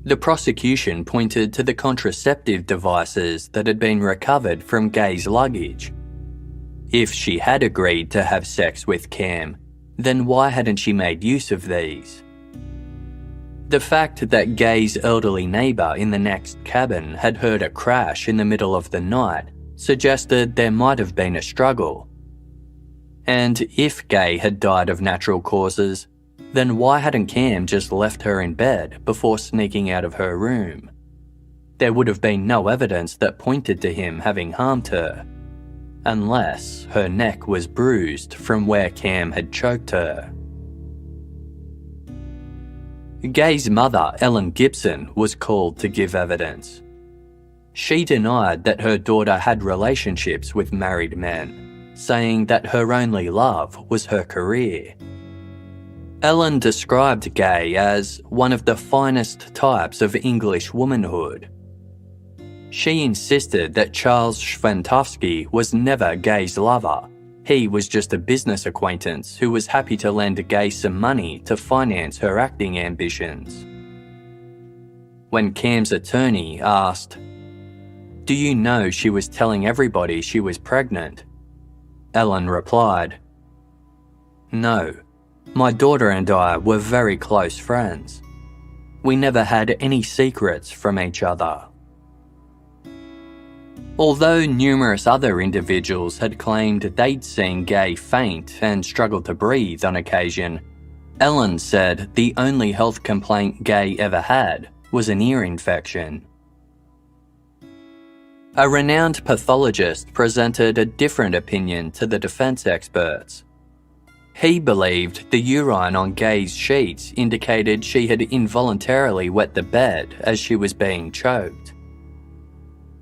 The prosecution pointed to the contraceptive devices that had been recovered from Gay's luggage. If she had agreed to have sex with Cam, then why hadn't she made use of these? The fact that Gay's elderly neighbour in the next cabin had heard a crash in the middle of the night suggested there might have been a struggle. And if Gay had died of natural causes, then why hadn't Cam just left her in bed before sneaking out of her room? There would have been no evidence that pointed to him having harmed her, unless her neck was bruised from where Cam had choked her. Gay's mother, Ellen Gibson, was called to give evidence. She denied that her daughter had relationships with married men, saying that her only love was her career. Ellen described Gay as one of the finest types of English womanhood. She insisted that Charles Schwentowski was never Gay's lover. He was just a business acquaintance who was happy to lend Gay some money to finance her acting ambitions. When Cam's attorney asked, "Do you know she was telling everybody she was pregnant?" Ellen replied, "No. My daughter and I were very close friends. We never had any secrets from each other." Although numerous other individuals had claimed they'd seen Gay faint and struggle to breathe on occasion, Ellen said the only health complaint Gay ever had was an ear infection. A renowned pathologist presented a different opinion to the defense experts. He believed the urine on Gay's sheets indicated she had involuntarily wet the bed as she was being choked.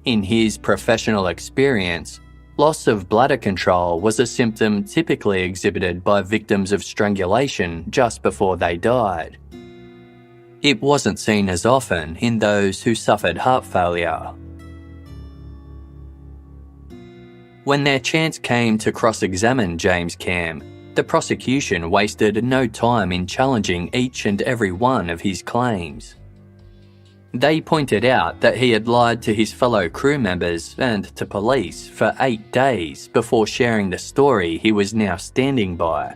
In his professional experience, loss of bladder control was a symptom typically exhibited by victims of strangulation just before they died. It wasn't seen as often in those who suffered heart failure. When their chance came to cross-examine James Cam, the prosecution wasted no time in challenging each and every one of his claims. They pointed out that he had lied to his fellow crew members and to police for 8 days before sharing the story he was now standing by,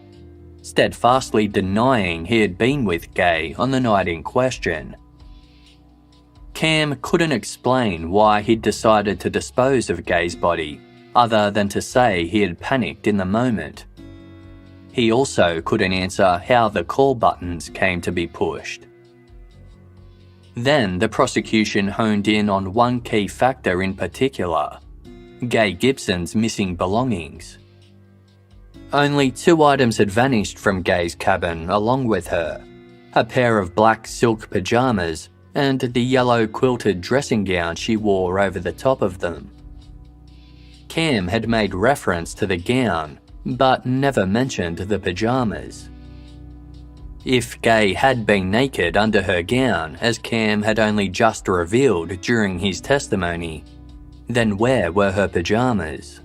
steadfastly denying he had been with Gay on the night in question. Cam couldn't explain why he'd decided to dispose of Gay's body, other than to say he had panicked in the moment. He also couldn't answer how the call buttons came to be pushed. Then the prosecution honed in on one key factor in particular: Gay Gibson's missing belongings. Only 2 items had vanished from Gay's cabin along with her: a pair of black silk pajamas and the yellow quilted dressing gown she wore over the top of them. Cam had made reference to the gown, but never mentioned the pajamas. If Gay had been naked under her gown, as Cam had only just revealed during his testimony, then where were her pajamas?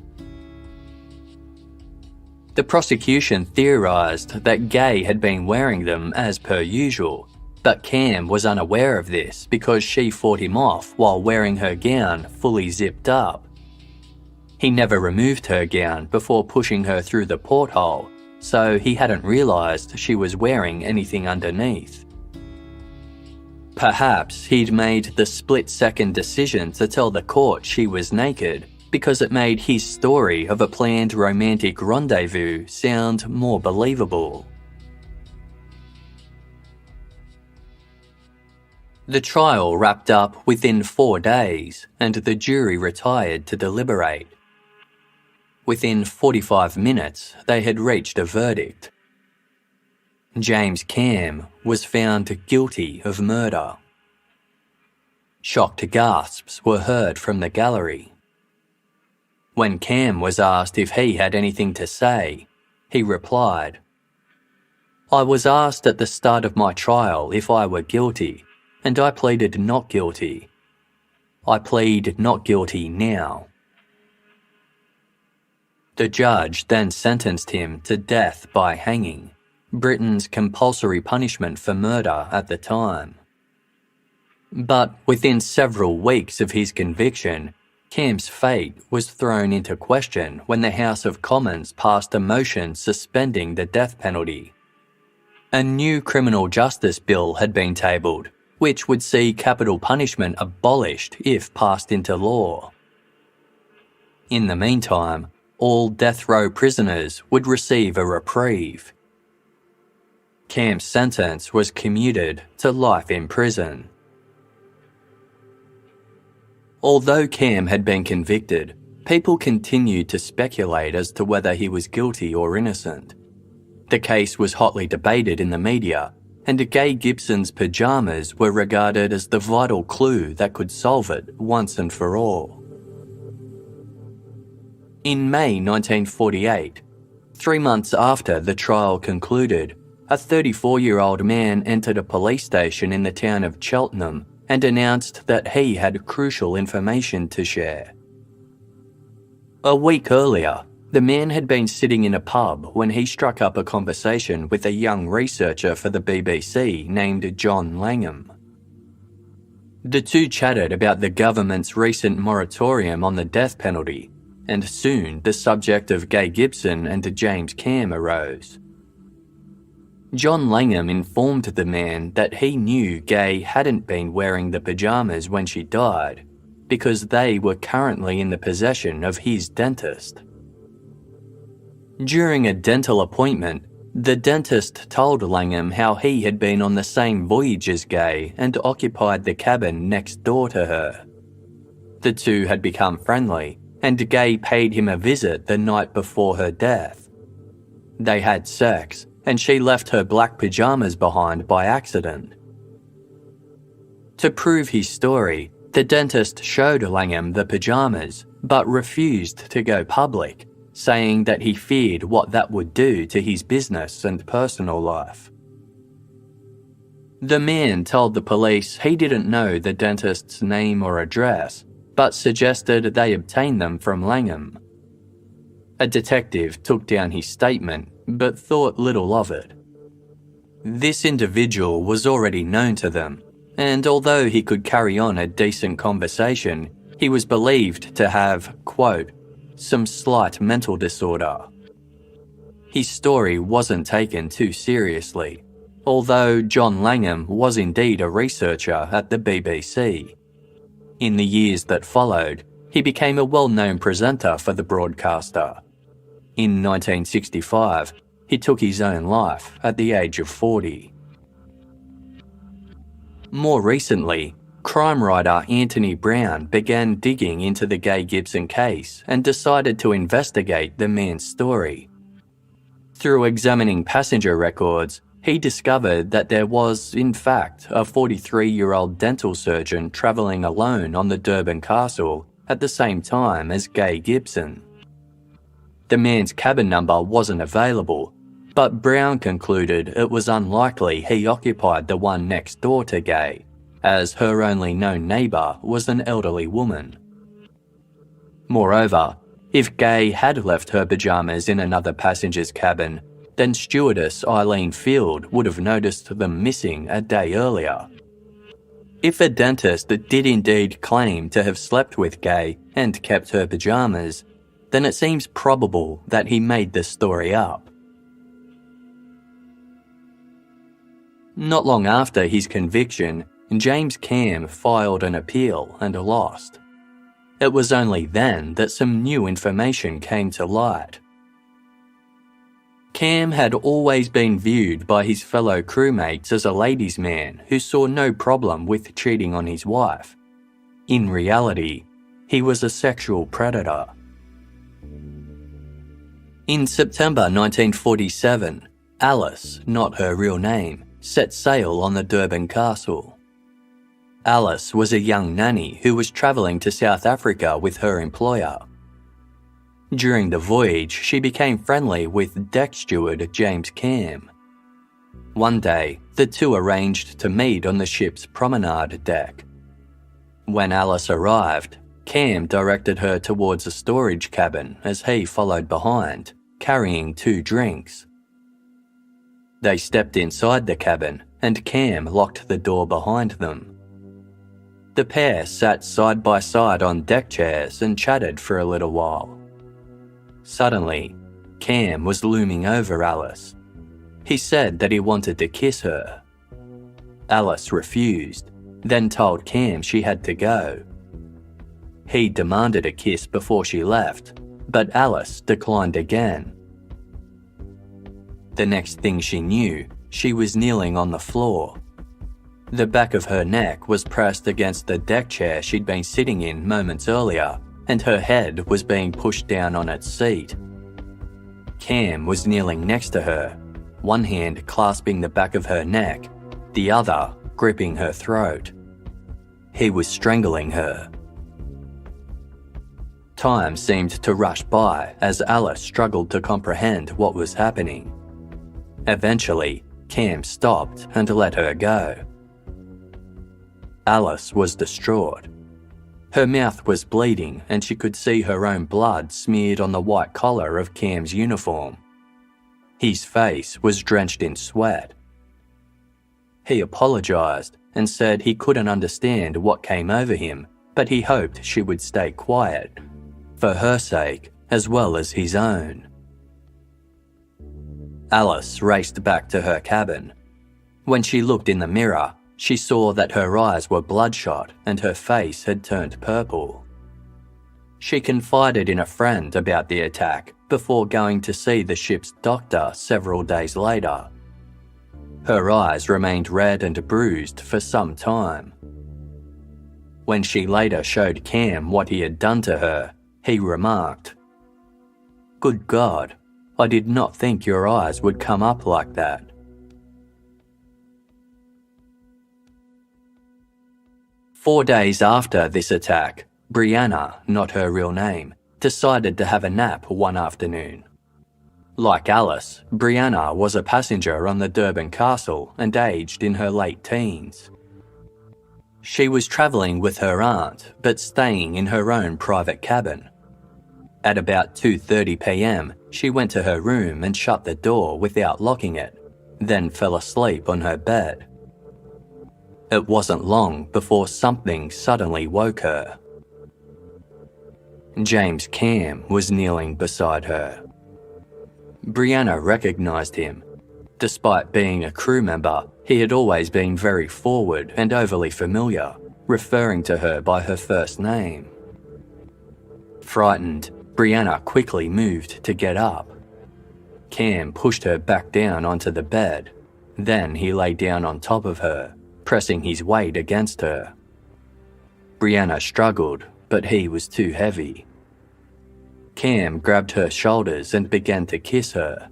The prosecution theorised that Gay had been wearing them as per usual, but Cam was unaware of this because she fought him off while wearing her gown fully zipped up. He never removed her gown before pushing her through the porthole, so he hadn't realised she was wearing anything underneath. Perhaps he'd made the split-second decision to tell the court she was naked because it made his story of a planned romantic rendezvous sound more believable. The trial wrapped up within 4 days and the jury retired to deliberate. Within 45 minutes, they had reached a verdict. James Cam was found guilty of murder. Shocked gasps were heard from the gallery. When Cam was asked if he had anything to say, he replied, "I was asked at the start of my trial if I were guilty, and I pleaded not guilty. I plead not guilty now." The judge then sentenced him to death by hanging, Britain's compulsory punishment for murder at the time. But within several weeks of his conviction, Cam's fate was thrown into question when the House of Commons passed a motion suspending the death penalty. A new criminal justice bill had been tabled, which would see capital punishment abolished if passed into law. In the meantime, all death row prisoners would receive a reprieve. Cam's sentence was commuted to life in prison. Although Cam had been convicted, people continued to speculate as to whether he was guilty or innocent. The case was hotly debated in the media, and Gay Gibson's pyjamas were regarded as the vital clue that could solve it once and for all. In May 1948, 3 months after the trial concluded, a 34-year-old man entered a police station in the town of Cheltenham and announced that he had crucial information to share. A week earlier, the man had been sitting in a pub when he struck up a conversation with a young researcher for the BBC named John Langham. The two chatted about the government's recent moratorium on the death penalty, and soon the subject of Gay Gibson and James Cam arose. John Langham informed the man that he knew Gay hadn't been wearing the pyjamas when she died because they were currently in the possession of his dentist. During a dental appointment, the dentist told Langham how he had been on the same voyage as Gay and occupied the cabin next door to her. The two had become friendly, and Gay paid him a visit the night before her death. They had sex, and she left her black pyjamas behind by accident. To prove his story, the dentist showed Langham the pyjamas, but refused to go public, saying that he feared what that would do to his business and personal life. The man told the police he didn't know the dentist's name or address, but suggested they obtain them from Langham. A detective took down his statement, but thought little of it. This individual was already known to them, and although he could carry on a decent conversation, he was believed to have, quote, some slight mental disorder. His story wasn't taken too seriously, although John Langham was indeed a researcher at the BBC. In the years that followed, he became a well-known presenter for the broadcaster. In 1965, he took his own life at the age of 40. More recently, crime writer Anthony Brown began digging into the Gay Gibson case and decided to investigate the man's story. Through examining passenger records, he discovered that there was, in fact, a 43-year-old dental surgeon travelling alone on the Durban Castle at the same time as Gay Gibson. The man's cabin number wasn't available, but Brown concluded it was unlikely he occupied the one next door to Gay, as her only known neighbour was an elderly woman. Moreover, if Gay had left her pyjamas in another passenger's cabin, then stewardess Eileen Field would have noticed them missing a day earlier. If a dentist did indeed claim to have slept with Gay and kept her pyjamas, then it seems probable that he made this story up. Not long after his conviction, James Cam filed an appeal and lost. It was only then that some new information came to light. Cam had always been viewed by his fellow crewmates as a ladies' man who saw no problem with cheating on his wife. In reality, he was a sexual predator. In September 1947, Alice, not her real name, set sail on the Durban Castle. Alice was a young nanny who was travelling to South Africa with her employer. During the voyage, she became friendly with deck steward James Cam. One day, the two arranged to meet on the ship's promenade deck. When Alice arrived, Cam directed her towards a storage cabin as he followed behind, carrying 2 drinks. They stepped inside the cabin and Cam locked the door behind them. The pair sat side by side on deck chairs and chatted for a little while. Suddenly, Cam was looming over Alice. He said that he wanted to kiss her. Alice refused, then told Cam she had to go. He demanded a kiss before she left, but Alice declined again. The next thing she knew, she was kneeling on the floor. The back of her neck was pressed against the deck chair she'd been sitting in moments earlier, and her head was being pushed down on its seat. Cam was kneeling next to her, one hand clasping the back of her neck, the other gripping her throat. He was strangling her. Time seemed to rush by as Alice struggled to comprehend what was happening. Eventually, Cam stopped and let her go. Alice was distraught. Her mouth was bleeding and she could see her own blood smeared on the white collar of Cam's uniform. His face was drenched in sweat. He apologised and said he couldn't understand what came over him, but he hoped she would stay quiet, for her sake as well as his own. Alice raced back to her cabin. When she looked in the mirror, she saw that her eyes were bloodshot and her face had turned purple. She confided in a friend about the attack before going to see the ship's doctor several days later. Her eyes remained red and bruised for some time. When she later showed Cam what he had done to her, he remarked, "Good God, I did not think your eyes would come up like that." Four days after this attack, Brianna, not her real name, decided to have a nap one afternoon. Like Alice, Brianna was a passenger on the Durban Castle and aged in her late teens. She was travelling with her aunt, but staying in her own private cabin. At about 2:30 p.m, she went to her room and shut the door without locking it, then fell asleep on her bed. It wasn't long before something suddenly woke her. James Cam was kneeling beside her. Brianna recognised him. Despite being a crew member, he had always been very forward and overly familiar, referring to her by her first name. Frightened, Brianna quickly moved to get up. Cam pushed her back down onto the bed. Then he lay down on top of her, pressing his weight against her. Brianna struggled, but he was too heavy. Cam grabbed her shoulders and began to kiss her.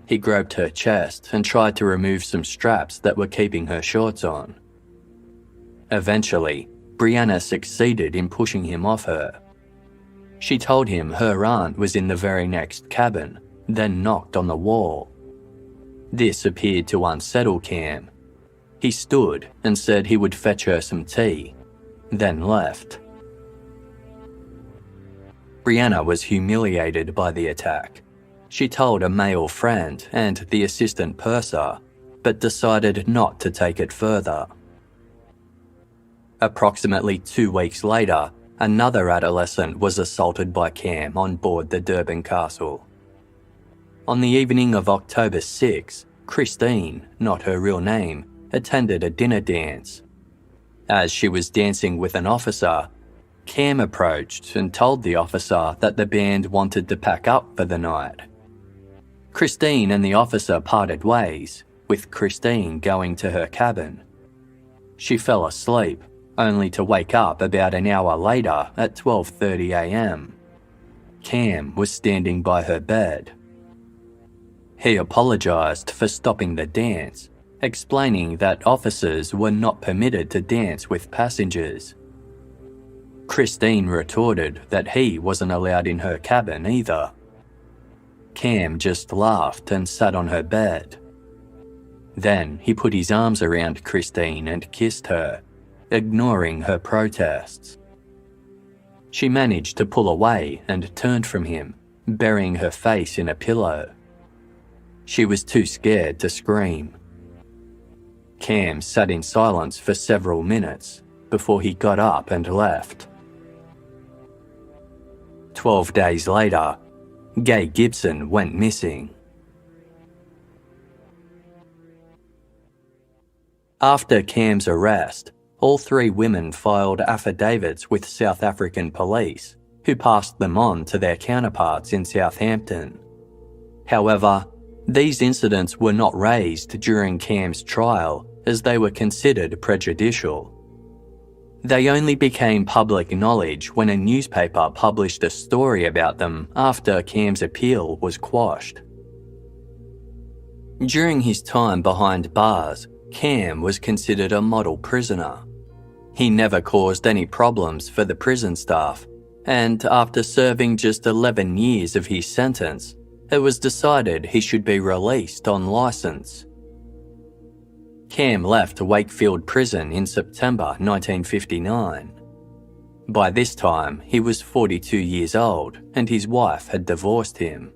He groped her chest and tried to remove some straps that were keeping her shorts on. Eventually, Brianna succeeded in pushing him off her. She told him her aunt was in the very next cabin, then knocked on the wall. This appeared to unsettle Cam. He stood and said he would fetch her some tea, then left. Brianna was humiliated by the attack. She told a male friend and the assistant purser, but decided not to take it further. Approximately 2 weeks later, another adolescent was assaulted by Cam on board the Durban Castle. On the evening of October 6, Christine, not her real name, attended a dinner dance. As she was dancing with an officer, Cam approached and told the officer that the band wanted to pack up for the night. Christine and the officer parted ways, with Christine going to her cabin. She fell asleep, only to wake up about an hour later at 12:30 a.m. Cam was standing by her bed. He apologised for stopping the dance, explaining that officers were not permitted to dance with passengers. Christine retorted that he wasn't allowed in her cabin either. Cam just laughed and sat on her bed. Then he put his arms around Christine and kissed her, ignoring her protests. She managed to pull away and turned from him, burying her face in a pillow. She was too scared to scream. Cam sat in silence for several minutes before he got up and left. 12 days later, Gay Gibson went missing. After Cam's arrest, all three women filed affidavits with South African police, who passed them on to their counterparts in Southampton. However, these incidents were not raised during Cam's trial as they were considered prejudicial. They only became public knowledge when a newspaper published a story about them after Cam's appeal was quashed. During his time behind bars, Cam was considered a model prisoner. He never caused any problems for the prison staff, and after serving just 11 years of his sentence, it was decided he should be released on licence. Cam left Wakefield Prison in September 1959. By this time, he was 42 years old and his wife had divorced him.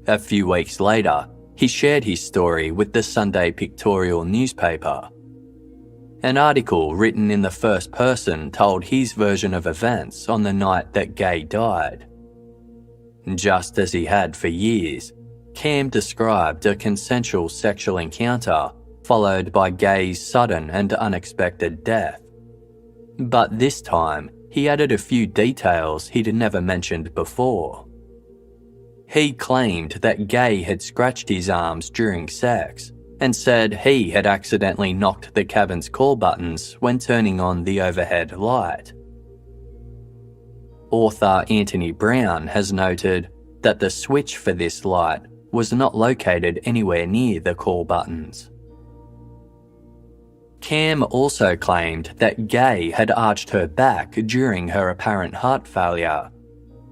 A few weeks later, he shared his story with the Sunday Pictorial newspaper. An article written in the first person told his version of events on the night that Gay died. Just as he had for years, Cam described a consensual sexual encounter followed by Gay's sudden and unexpected death. But this time, he added a few details he'd never mentioned before. He claimed that Gay had scratched his arms during sex and said he had accidentally knocked the cabin's call buttons when turning on the overhead light. Author Anthony Brown has noted that the switch for this light was not located anywhere near the call buttons. Cam also claimed that Gay had arched her back during her apparent heart failure,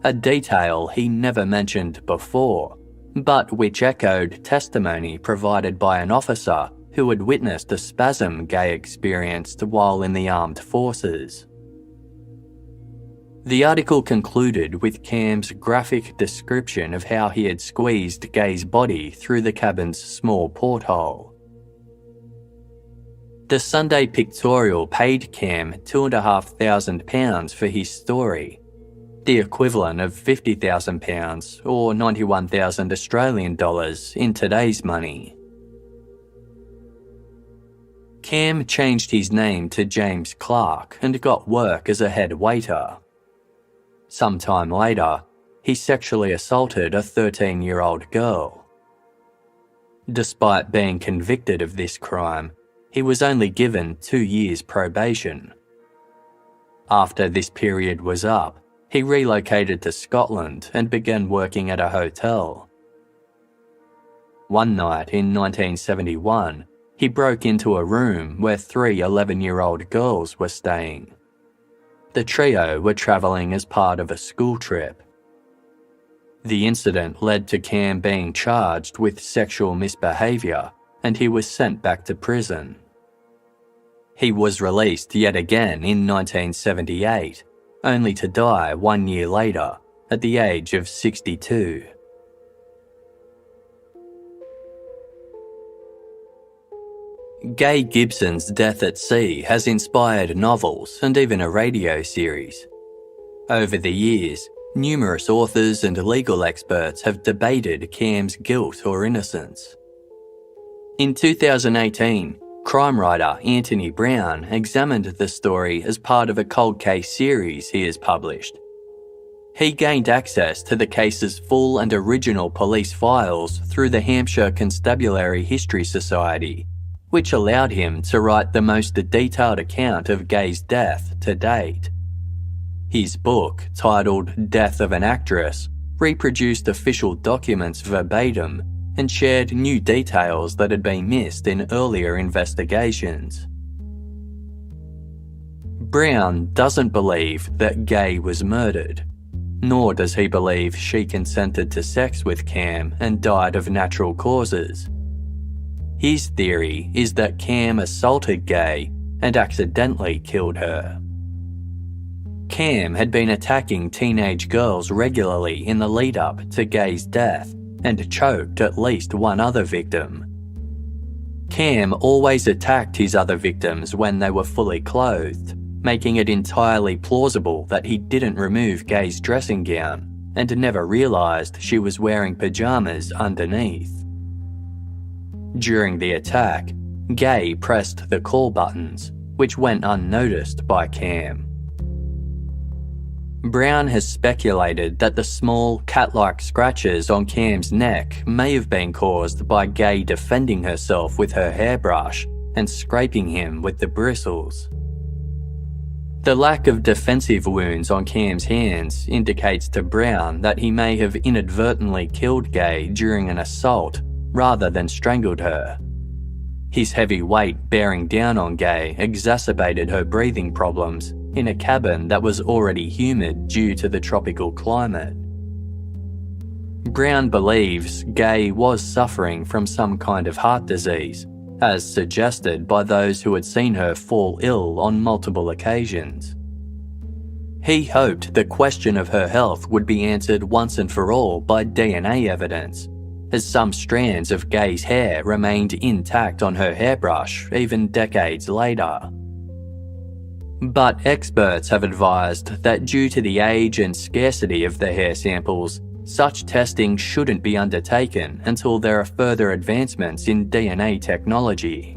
a detail he never mentioned before, but which echoed testimony provided by an officer who had witnessed a spasm Gay experienced while in the armed forces. The article concluded with Cam's graphic description of how he had squeezed Gay's body through the cabin's small porthole. The Sunday Pictorial paid Cam £2,500 for his story, the equivalent of £50,000 or 91,000 Australian dollars in today's money. Cam changed his name to James Clark and got work as a head waiter. Sometime later, he sexually assaulted a 13-year-old girl. Despite being convicted of this crime, he was only given 2 years probation. After this period was up, he relocated to Scotland and began working at a hotel. One night in 1971, he broke into a room where 3 11-year-old girls were staying. The trio were travelling as part of a school trip. The incident led to Cam being charged with sexual misbehaviour, and he was sent back to prison. He was released yet again in 1978, only to die 1 year later, at the age of 62. Gay Gibson's death at sea has inspired novels and even a radio series. Over the years, numerous authors and legal experts have debated Cam's guilt or innocence. In 2018, crime writer Anthony Brown examined the story as part of a cold case series he has published. He gained access to the case's full and original police files through the Hampshire Constabulary History Society, which allowed him to write the most detailed account of Gay's death to date. His book, titled Death of an Actress, reproduced official documents verbatim and shared new details that had been missed in earlier investigations. Brown doesn't believe that Gay was murdered, nor does he believe she consented to sex with Cam and died of natural causes. His theory is that Cam assaulted Gay and accidentally killed her. Cam had been attacking teenage girls regularly in the lead-up to Gay's death and choked at least one other victim. Cam always attacked his other victims when they were fully clothed, making it entirely plausible that he didn't remove Gay's dressing gown and never realised she was wearing pyjamas underneath. During the attack, Gay pressed the call buttons, which went unnoticed by Cam. Brown has speculated that the small cat-like scratches on Cam's neck may have been caused by Gay defending herself with her hairbrush and scraping him with the bristles. The lack of defensive wounds on Cam's hands indicates to Brown that he may have inadvertently killed Gay during an assault rather than strangled her. His heavy weight bearing down on Gay exacerbated her breathing problems in a cabin that was already humid due to the tropical climate. Brown believes Gay was suffering from some kind of heart disease, as suggested by those who had seen her fall ill on multiple occasions. He hoped the question of her health would be answered once and for all by DNA evidence, as some strands of Gay's hair remained intact on her hairbrush even decades later. But experts have advised that due to the age and scarcity of the hair samples, such testing shouldn't be undertaken until there are further advancements in DNA technology.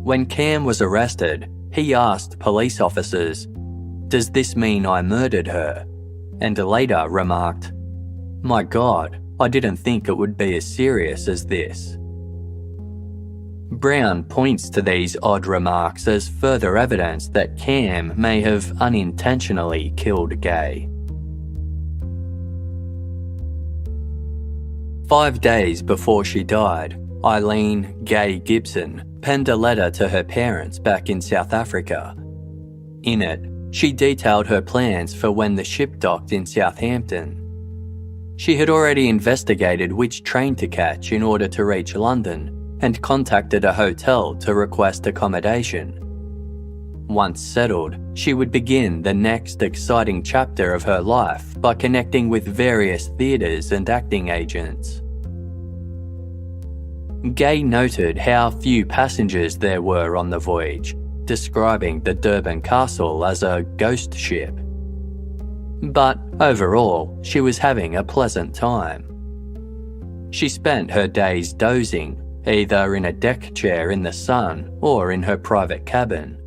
When Cam was arrested, he asked police officers, "Does this mean I murdered her?" and later remarked, "My God, I didn't think it would be as serious as this." Brown points to these odd remarks as further evidence that Cam may have unintentionally killed Gay. 5 days before she died, Eileen Gay Gibson penned a letter to her parents back in South Africa. In it, she detailed her plans for when the ship docked in Southampton. She had already investigated which train to catch in order to reach London and contacted a hotel to request accommodation. Once settled, she would begin the next exciting chapter of her life by connecting with various theatres and acting agents. Gay noted how few passengers there were on the voyage, describing the Durban Castle as a ghost ship. But overall, she was having a pleasant time. She spent her days dozing, either in a deck chair in the sun or in her private cabin.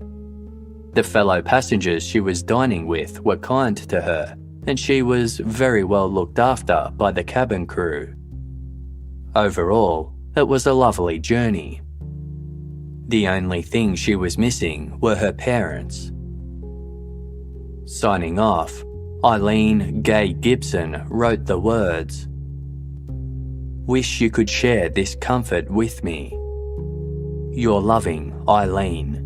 The fellow passengers she was dining with were kind to her, and she was very well looked after by the cabin crew. Overall, it was a lovely journey. The only thing she was missing were her parents. Signing off, Eileen Gay Gibson wrote the words, "Wish you could share this comfort with me. Your loving Eileen."